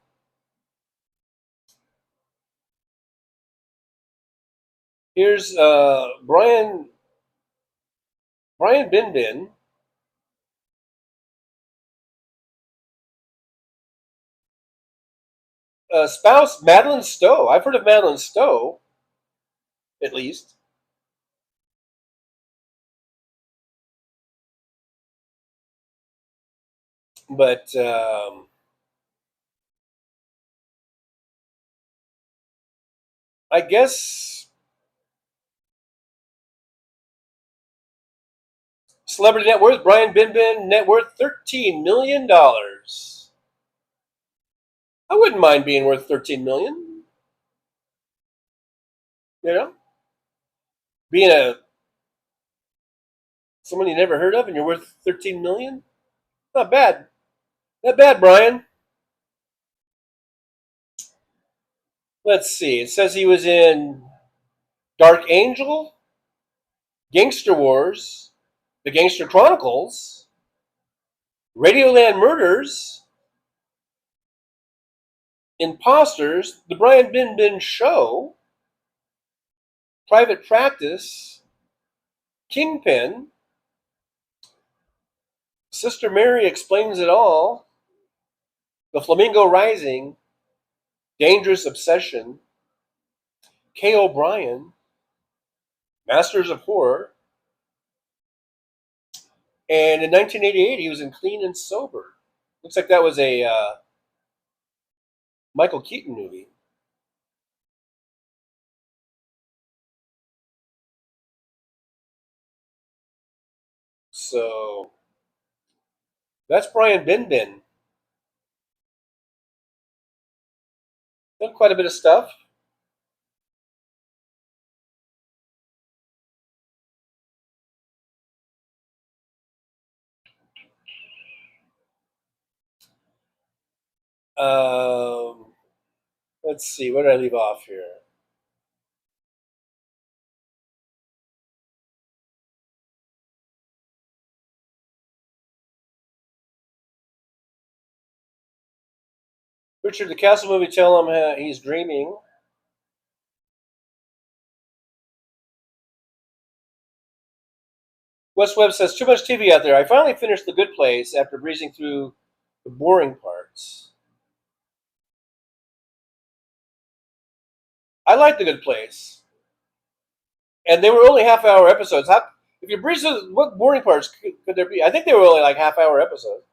Here's Brian Benben. Spouse Madeline Stowe. I've heard of Madeline Stowe, at least. But I guess celebrity net worth, Brian Benben, net worth $13 million. I wouldn't mind being worth $13 million. You know? Being someone you never heard of and you're worth $13 million? Not bad. Not bad, Brian. Let's see. It says he was in Dark Angel, Gangster Wars, The Gangster Chronicles, Radioland Murders, Imposters, The Brian Benben Show, Private Practice, Kingpin, Sister Mary Explains It All, The Flamingo Rising, Dangerous Obsession, Kay O'Brien, Masters of Horror, and in 1988 he was in Clean and Sober. Looks like that was a Michael Keaton movie. So that's Brian Benben. Done quite a bit of stuff. Let's see, where did I leave off here? Richard, the Castle movie, tell him he's dreaming. Wes Webb says, too much TV out there. I finally finished The Good Place after breezing through the boring parts. I like The Good Place. And they were only half-hour episodes. If you breeze through, what boring parts could there be? I think they were only like half-hour episodes.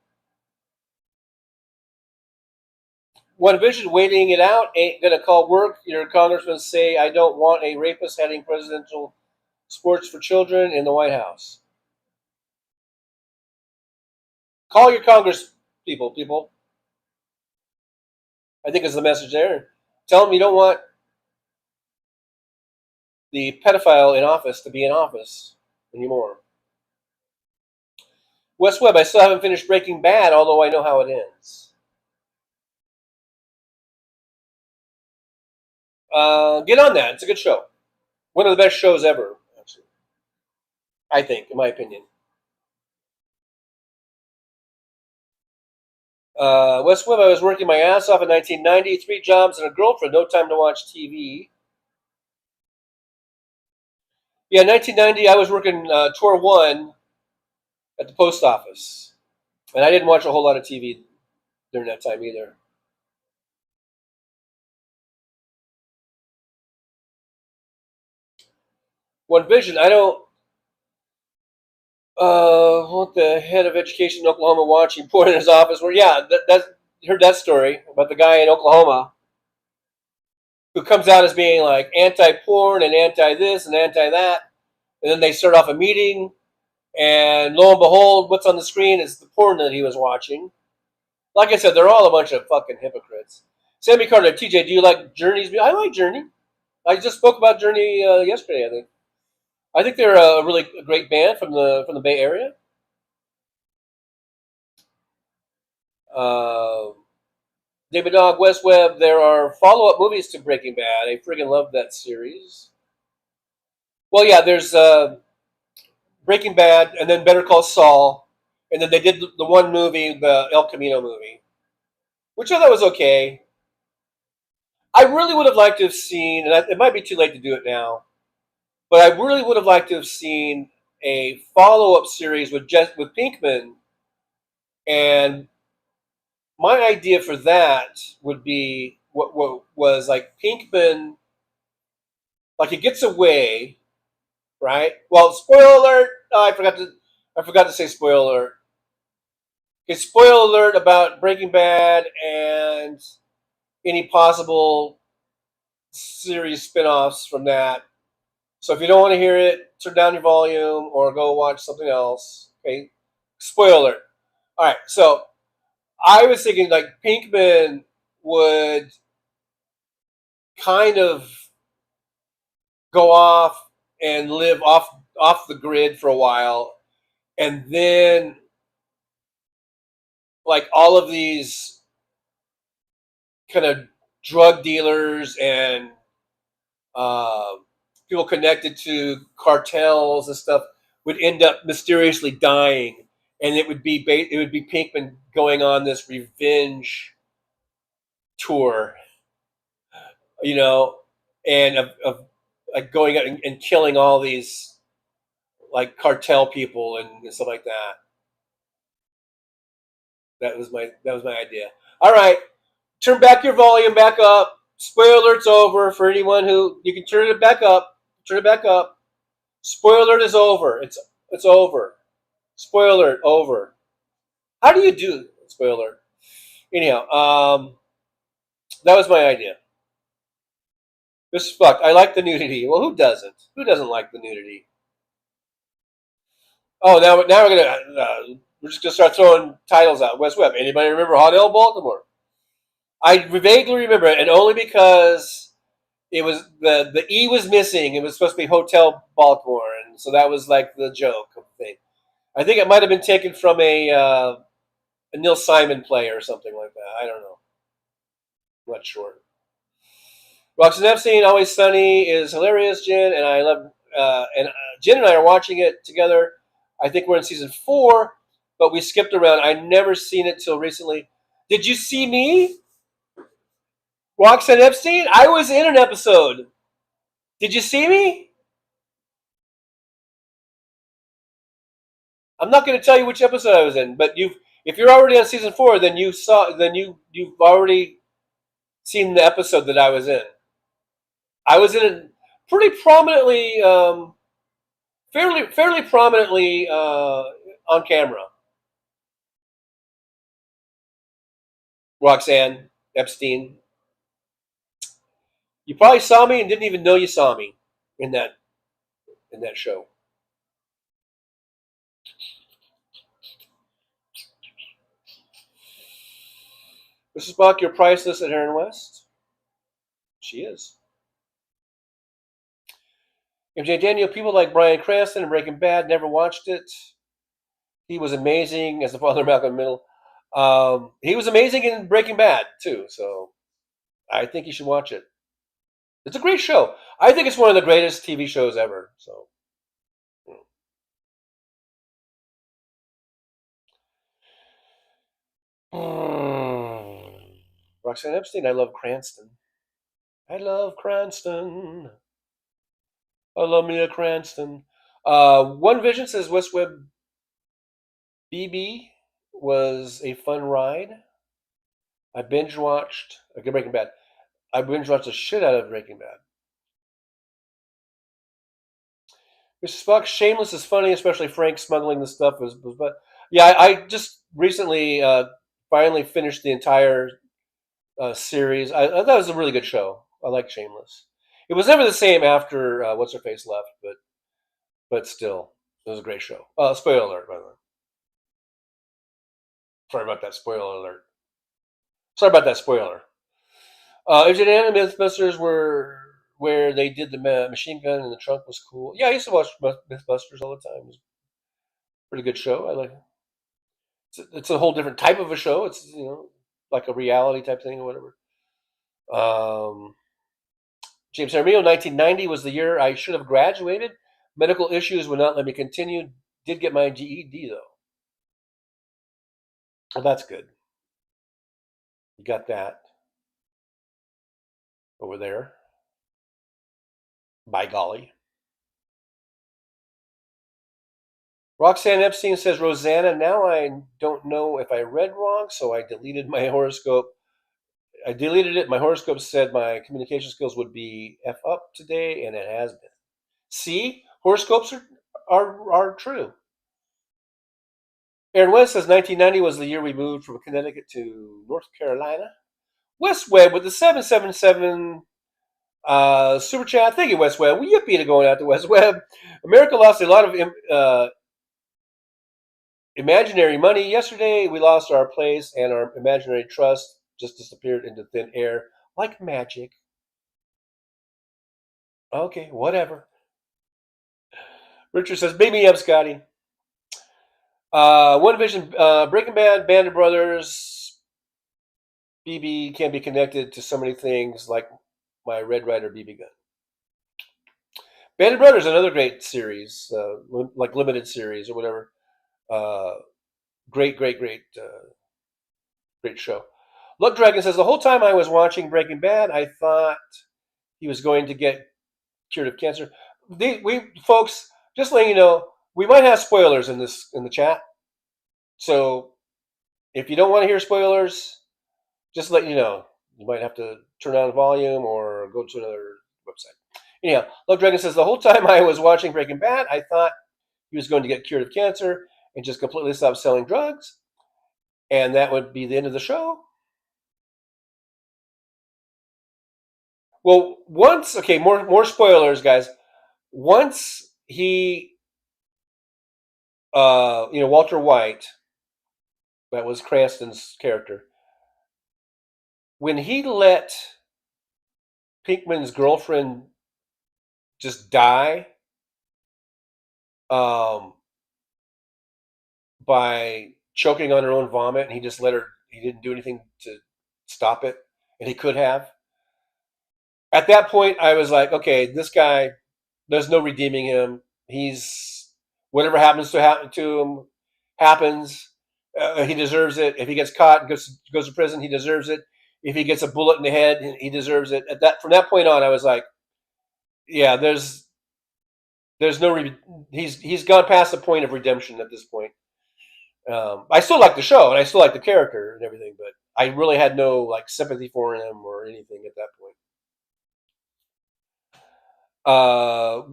One Vision waiting it out ain't gonna call work. Your congressman say, I don't want a rapist heading presidential sports for children in the White House. Call your Congress people. I think is the message there. Tell them you don't want the pedophile in office to be in office anymore. Wes Webb, I still haven't finished Breaking Bad, although I know how it ends. Get on that. It's a good show. One of the best shows ever, actually. I think, in my opinion. Wes Webb, I was working my ass off in 1990. 3 jobs and a girlfriend. No time to watch TV. Yeah, 1990, I was working tour 1 at the post office. And I didn't watch a whole lot of TV during that time either. One Vision, I don't want the head of education in Oklahoma watching porn in his office. Well, yeah, that's heard that story about the guy in Oklahoma who comes out as being like anti-porn and anti-this and anti-that. And then they start off a meeting, and lo and behold, what's on the screen is the porn that he was watching. Like I said, they're all a bunch of fucking hypocrites. Sammy Carter, TJ, do you like Journey's? I like Journey. I just spoke about Journey yesterday, I think. I think they're a really great band from the Bay Area. David Dog, West Webb, there are follow-up movies to Breaking Bad. I friggin' love that series. Well, yeah, there's Breaking Bad, and then Better Call Saul, and then they did the one movie, the El Camino movie, which I thought was okay. I really would have liked to have seen, and it might be too late to do it now, but I really would have liked to have seen a follow-up series with Pinkman, and my idea for that would be what was like Pinkman, like he gets away, right? Well, spoiler alert! Oh, I forgot to say spoiler alert. Okay, spoiler alert about Breaking Bad and any possible series spin-offs from that. So if you don't want to hear it, turn down your volume or go watch something else. Okay, spoiler alert. All right, so I was thinking like Pinkman would kind of go off and live off the grid for a while, and then like all of these kind of drug dealers and people connected to cartels and stuff would end up mysteriously dying, and it would be Pinkman going on this revenge tour, you know, and of like going out and killing all these like cartel people and stuff like that. That was my idea. All right, turn back your volume back up. Spoiler alert's over for anyone who you can turn it back up. Turn it back up. Spoiler alert is over. It's over. Spoiler alert over. How do you do spoiler alert? Anyhow, that was my idea. This is fucked. I like the nudity. Well, who doesn't? Who doesn't like the nudity? Oh, now we're just gonna start throwing titles out. West Webb. Anybody remember Hot L Baltimore? I vaguely remember it, and only because it was the E was missing. It was supposed to be Hotel Baltimore, and so that was like the joke thing. I think it might have been taken from a Neil Simon play or something like that. I don't know. I'm not sure. Roxanne Epstein, Always Sunny is hilarious, Jen, and I love. And Jen and I are watching it together. I think we're in season 4, but we skipped around. I never seen it till recently. Did you see me? Roxanne Epstein? I was in an episode. Did you see me? I'm not going to tell you which episode I was in, but if you're already on season 4, then you've already seen the episode that I was in. I was in it pretty prominently, fairly prominently on camera. Roxanne Epstein. You probably saw me and didn't even know you saw me in that show. Mrs. Bach, you're priceless at Heron West. She is. MJ Daniel, people like Bryan Cranston and Breaking Bad, never watched it. He was amazing as the father of Malcolm Middle. He was amazing in Breaking Bad, too, so I think you should watch it. It's a great show. I think it's one of the greatest TV shows ever. So, Roxanne Epstein, I love Cranston. I love Cranston. I love Mia Cranston. One Vision says West Web BB was a fun ride. I binge watched Breaking Bad. I binge watched the shit out of Breaking Bad. Mr. Spock, Shameless is funny, especially Frank smuggling the stuff. But yeah, I just recently finally finished the entire series. I thought it was a really good show. I like Shameless. It was never the same after what's her face left, but still, it was a great show. Spoiler alert, by the way. Sorry about that spoiler alert. Sorry about that spoiler. Agent Anna Mythbusters were where they did the machine gun in the trunk was cool. Yeah, I used to watch Mythbusters all the time. It was a pretty good show. I like it. It's a whole different type of a show. It's like a reality type thing or whatever. James Armio, 1990 was the year I should have graduated. Medical issues would not let me continue. Did get my GED though. Well, that's good. You got that over there. By golly. Roxanne Epstein says, Rosanna, now I don't know if I read wrong, so I deleted my horoscope. I deleted it. My horoscope said my communication skills would be F up today, and it has been. See? Horoscopes are true. Aaron West says 1990 was the year we moved from Connecticut to North Carolina. West Webb with the 777 super chat. Thank you, West Webb. We yippee to going out to West Webb. America lost a lot of imaginary money. Yesterday, we lost our place, and our imaginary trust just disappeared into thin air like magic. Okay, whatever. Richard says, "Big me up, Scotty." One Vision, Breaking Bad, Band of Brothers, BB can be connected to so many things like my Red Ryder BB gun. Band of Brothers, another great series, like limited series or whatever. Great show. Luck Dragon says, the whole time I was watching Breaking Bad, I thought he was going to get cured of cancer. We folks, just letting you know, we might have spoilers in the chat. So if you don't want to hear spoilers, just let you know. You might have to turn down the volume or go to another website. Anyhow, Luck Dragon says, the whole time I was watching Breaking Bad, I thought he was going to get cured of cancer and just completely stop selling drugs. And that would be the end of the show. Well, once, okay, more spoilers, guys. Once he, Walter White, that was Cranston's character, when he let Pinkman's girlfriend just die by choking on her own vomit, and he just let her, he didn't do anything to stop it, and he could have. At that point, I was like, okay, this guy, there's no redeeming him. He's, whatever happens to him, happens. He deserves it. If he gets caught and goes to prison, he deserves it. If he gets a bullet in the head, he deserves it. From that point on, I was like, yeah, there's no, he's gone past the point of redemption at this point. I still like the show and I still like the character and everything, but I really had no sympathy for him or anything at that point.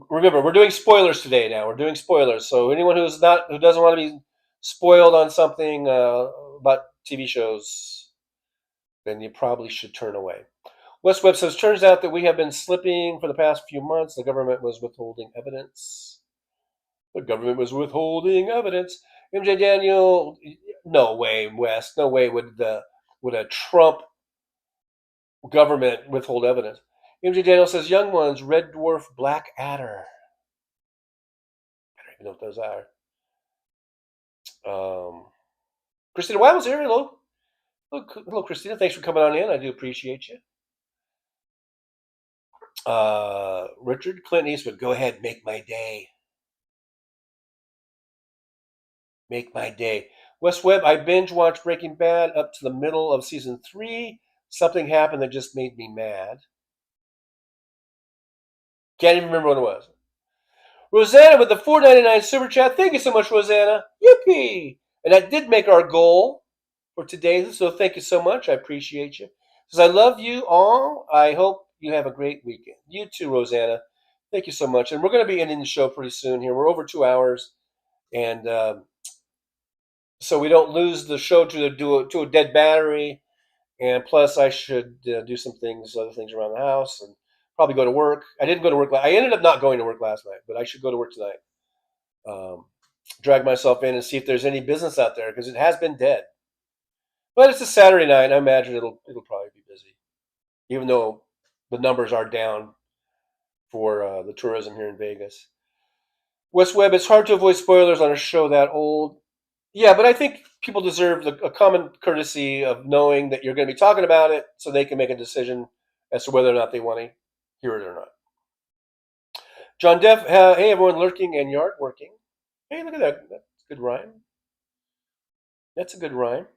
Remember, we're doing spoilers today. Now we're doing spoilers, so anyone who doesn't want to be spoiled on something about TV shows, then you probably should turn away. West Webb says, turns out that we have been slipping for the past few months. The government was withholding evidence. MJ Daniel, no way, West. No way would a Trump government withhold evidence. MJ Daniel says, young ones, Red Dwarf, Black Adder. I don't even know what those are. Christina Wiles here. Hello. Hello, Christina. Thanks for coming on in. I do appreciate you. Richard, Clint Eastwood, go ahead, make my day. Make my day. West Webb, I binge watched Breaking Bad up to the middle of season 3. Something happened that just made me mad. Can't even remember what it was. Rosanna with the $4.99 super chat. Thank you so much, Rosanna. Yippee! And that did make our goal for today. So thank you so much. I appreciate you. Because I love you all. I hope you have a great weekend. You too, Rosanna. Thank you so much. And we're going to be ending the show pretty soon here. We're over 2 hours. And so we don't lose the show to a dead battery. And plus, I should do other things around the house, and probably go to work. I didn't go to work. I ended up not going to work last night, but I should go to work tonight. Drag myself in and see if there's any business out there, because it has been dead. But it's a Saturday night, and I imagine it'll probably be busy, even though the numbers are down for the tourism here in Vegas. West Webb, it's hard to avoid spoilers on a show that old. Yeah, but I think people deserve a common courtesy of knowing that you're going to be talking about it, so they can make a decision as to whether or not they want to hear it or not. John Deff, hey everyone lurking and yard working. Hey, look at that. That's a good rhyme. That's a good rhyme.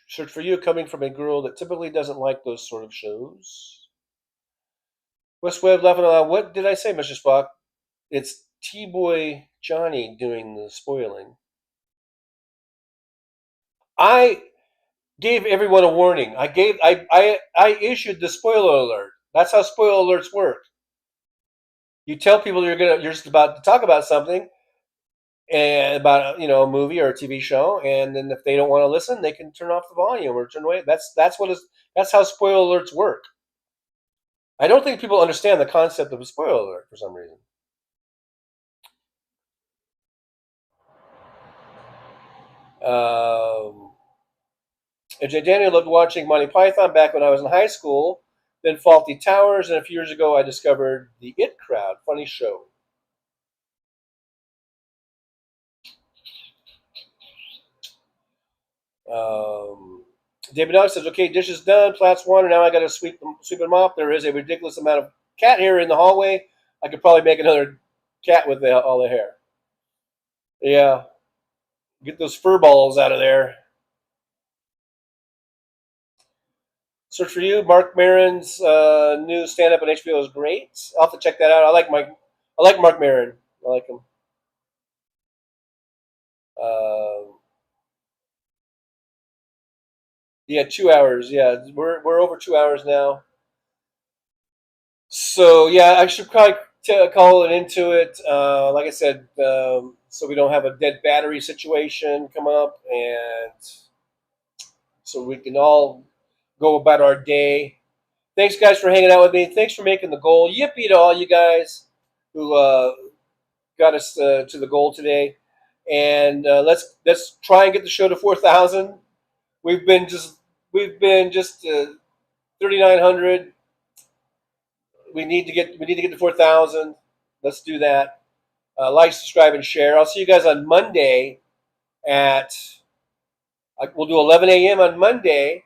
Search for you coming from a girl that typically doesn't like those sort of shows. West Webb laughing aloud. What did I say, Mr. Spock? It's T-Boy Johnny doing the spoiling. I gave everyone a warning. I issued the spoiler alert. That's how spoiler alerts work. You tell people you're just about to talk about something, and about a movie or a TV show, and then if they don't want to listen, they can turn off the volume or turn away. That's how spoiler alerts work. I don't think people understand the concept of a spoiler alert for some reason. AJ Daniel loved watching Monty Python back when I was in high school, then Faulty Towers, and a few years ago I discovered the It Crowd. Funny show. David Dog says, okay, dishes done, plats water, now I got to sweep them off. There is a ridiculous amount of cat hair in the hallway. I could probably make another cat with all the hair. Yeah. Get those fur balls out of there. Search for You. Mark Maron's new stand-up on HBO is great. I'll have to check that out. I like Mark Maron. I like him. Yeah, 2 hours. Yeah, we're over 2 hours now. So yeah, I should probably call it into it. Like I said, so we don't have a dead battery situation come up, and so we can all go about our day. Thanks, guys, for hanging out with me. Thanks for making the goal. Yippee to all you guys who got us to the goal today. And let's try and get the show to 4,000. We've been just 3,900. We need to get to 4,000. Let's do that. Like, subscribe, and share. I'll see you guys on Monday we'll do 11 a.m. on Monday,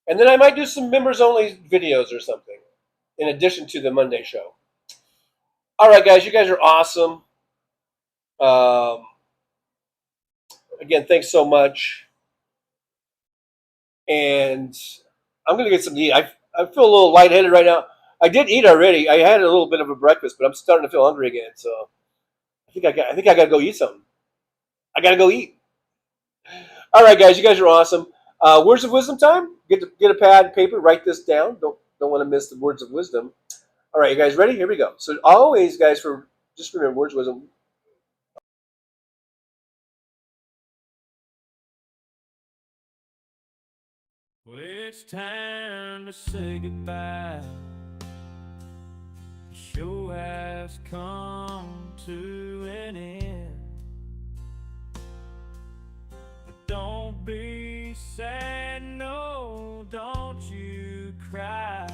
and then I might do some members only videos or something in addition to the Monday show. All right, guys, you guys are awesome. Again, thanks so much. And I'm going to get some to eat. I feel a little lightheaded right now. I did eat already. I had a little bit of a breakfast, but I'm starting to feel hungry again. So I think I got to go eat something. I got to go eat. All right, guys, you guys are awesome. Words of wisdom time. Get a pad and paper. Write this down. Don't want to miss the words of wisdom. All right, you guys ready? Here we go. So always, guys, just remember words of wisdom. Well, it's time to say goodbye. The show has come to an end. But don't be sad, no, don't you cry.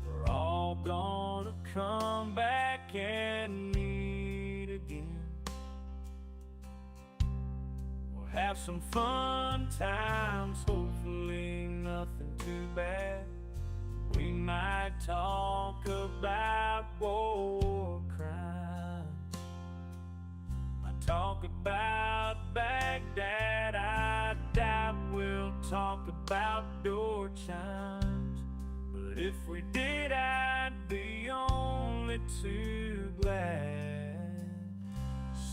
We're all gonna come back and meet again. We'll have some fun times, hopefully nothing too bad. We might talk about war crimes, might talk about Baghdad. I doubt we'll talk about If we did, I'd be only too glad.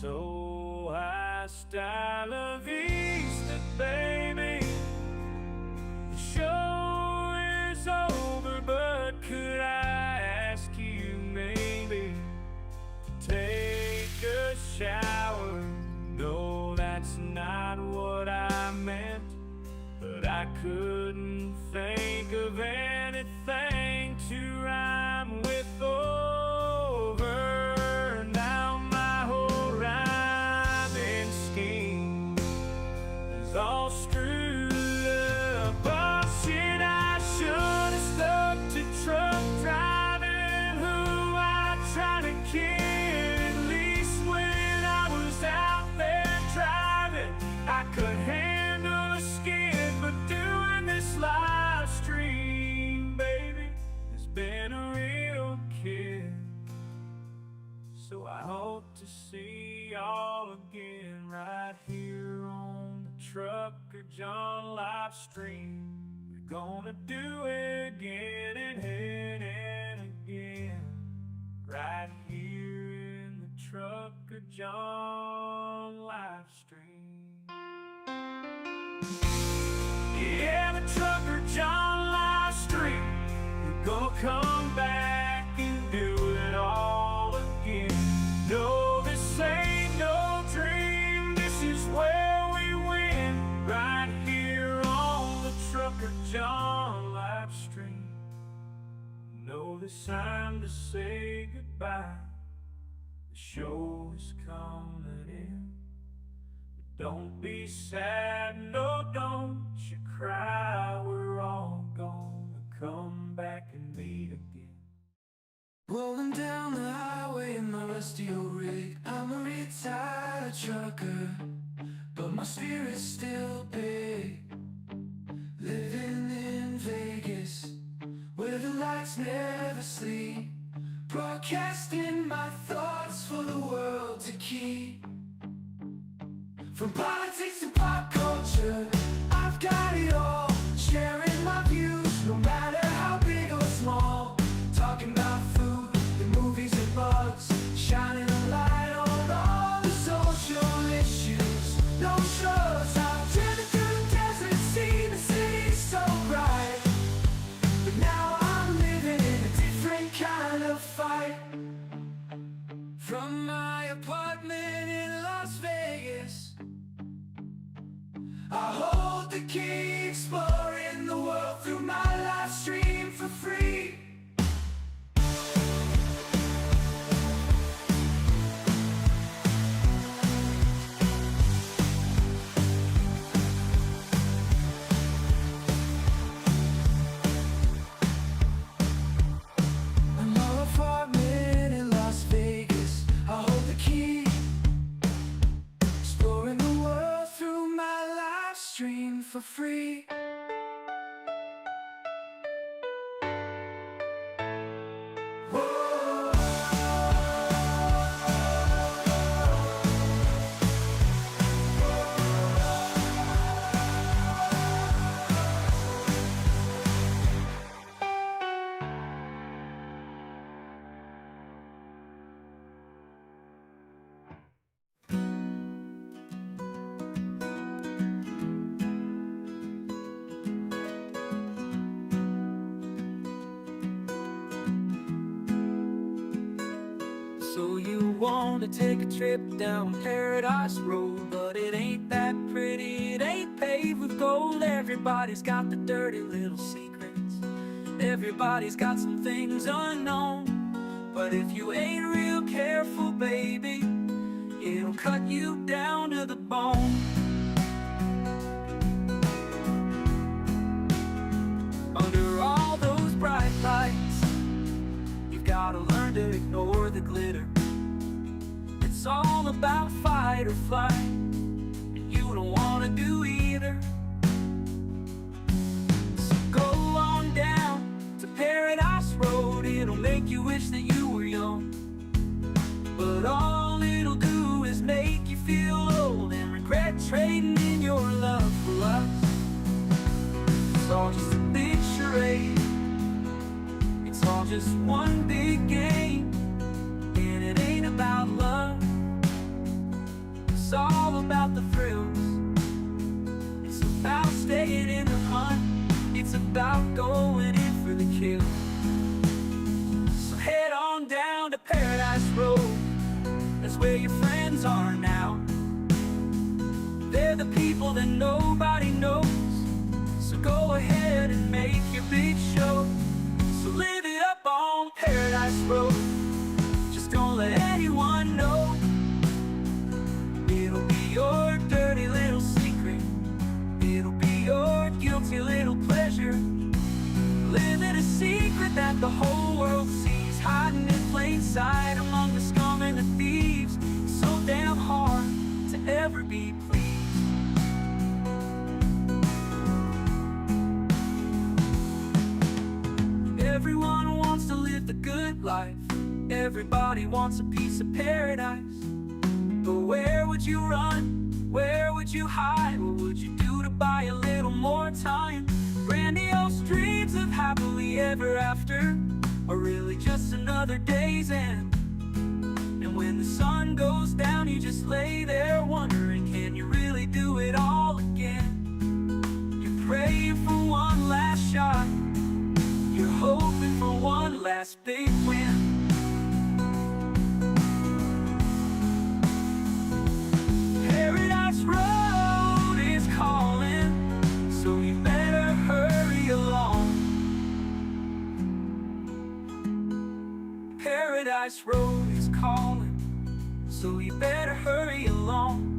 So hasta la vista, baby. The show is over, but could I ask you maybe to take a shower? No, that's not what I meant, but I couldn't think of anything to rhyme with over. Now my whole rhyming scheme is all screwed up. Oh shit, I should have stuck to truck driving, who I tried to kid. At least when I was out there driving, I could handle a skid, but doing this live stream, baby, has been a real kid. So I hope to see y'all again right here on the Trucker John Livestream. We're gonna do it again and again, right here in the Trucker John Livestream. Yeah, the Trucker John Livestream. We're gonna come back and do it all again. No, this ain't no dream. This is where we win, right here on the Trucker John Livestream. No, this time to say goodbye. The show is coming in. Don't be sad, no, don't you cry. We're all gonna come back and meet again. Rolling down the highway in my rusty old rig. I'm a retired trucker, but my spirit's still big. Living in Vegas, where the lights never sleep. Broadcasting my thoughts for the world to keep. From politics to pop culture, I've got it all. Sharing my views, no matter how big or small. Talking about food, the movies and bugs. Shining a light on all the social issues. No shows, I've driven through the desert, seen the city so bright. But now I'm living in a different kind of fight. From my apartment in Las Vegas, I hold the key, exploring the world through my live stream for free. In my apartment in Las Vegas, I hold the key, exploring the world through my live stream for free. So you wanna take a trip down Paradise Road, but it ain't that pretty, it ain't paved with gold. Everybody's got the dirty little secrets, everybody's got some things unknown. But if you ain't real careful, baby, it'll cut you down to the bone. Under all those bright lights, you've gotta learn to ignore the glitter. It's all about fight or flight, and you don't wanna do either. So go on down to Paradise Road, it'll make you wish that you were young. But all it'll do is make you feel old and regret trading in your love for us. It's all just a big charade, just one big game. And it ain't about love, it's all about the thrills. It's about staying in the hunt, it's about going in for the kill. So head on down to Paradise Road, that's where your friends are now. They're the people that nobody knows. So go ahead and make your big show. So live it up on Paradise Road, just don't let anyone know. It'll be your dirty little secret, it'll be your guilty little pleasure. Living a secret that the whole world sees, hiding in plain sight among the scum and the thieves. It's so damn hard to ever be pleased. Everyone wants to live the good life, everybody wants a piece of paradise. But where would you run? Where would you hide? What would you do to buy a little more time? Grandiose dreams of happily ever after are really just another day's end. And when the sun goes down, you just lay there wondering, can you really do it all again? You're praying for one last shot, you're hoping for one last big win. Paradise Road is calling, so you better hurry along. Paradise Road is calling, so you better hurry along.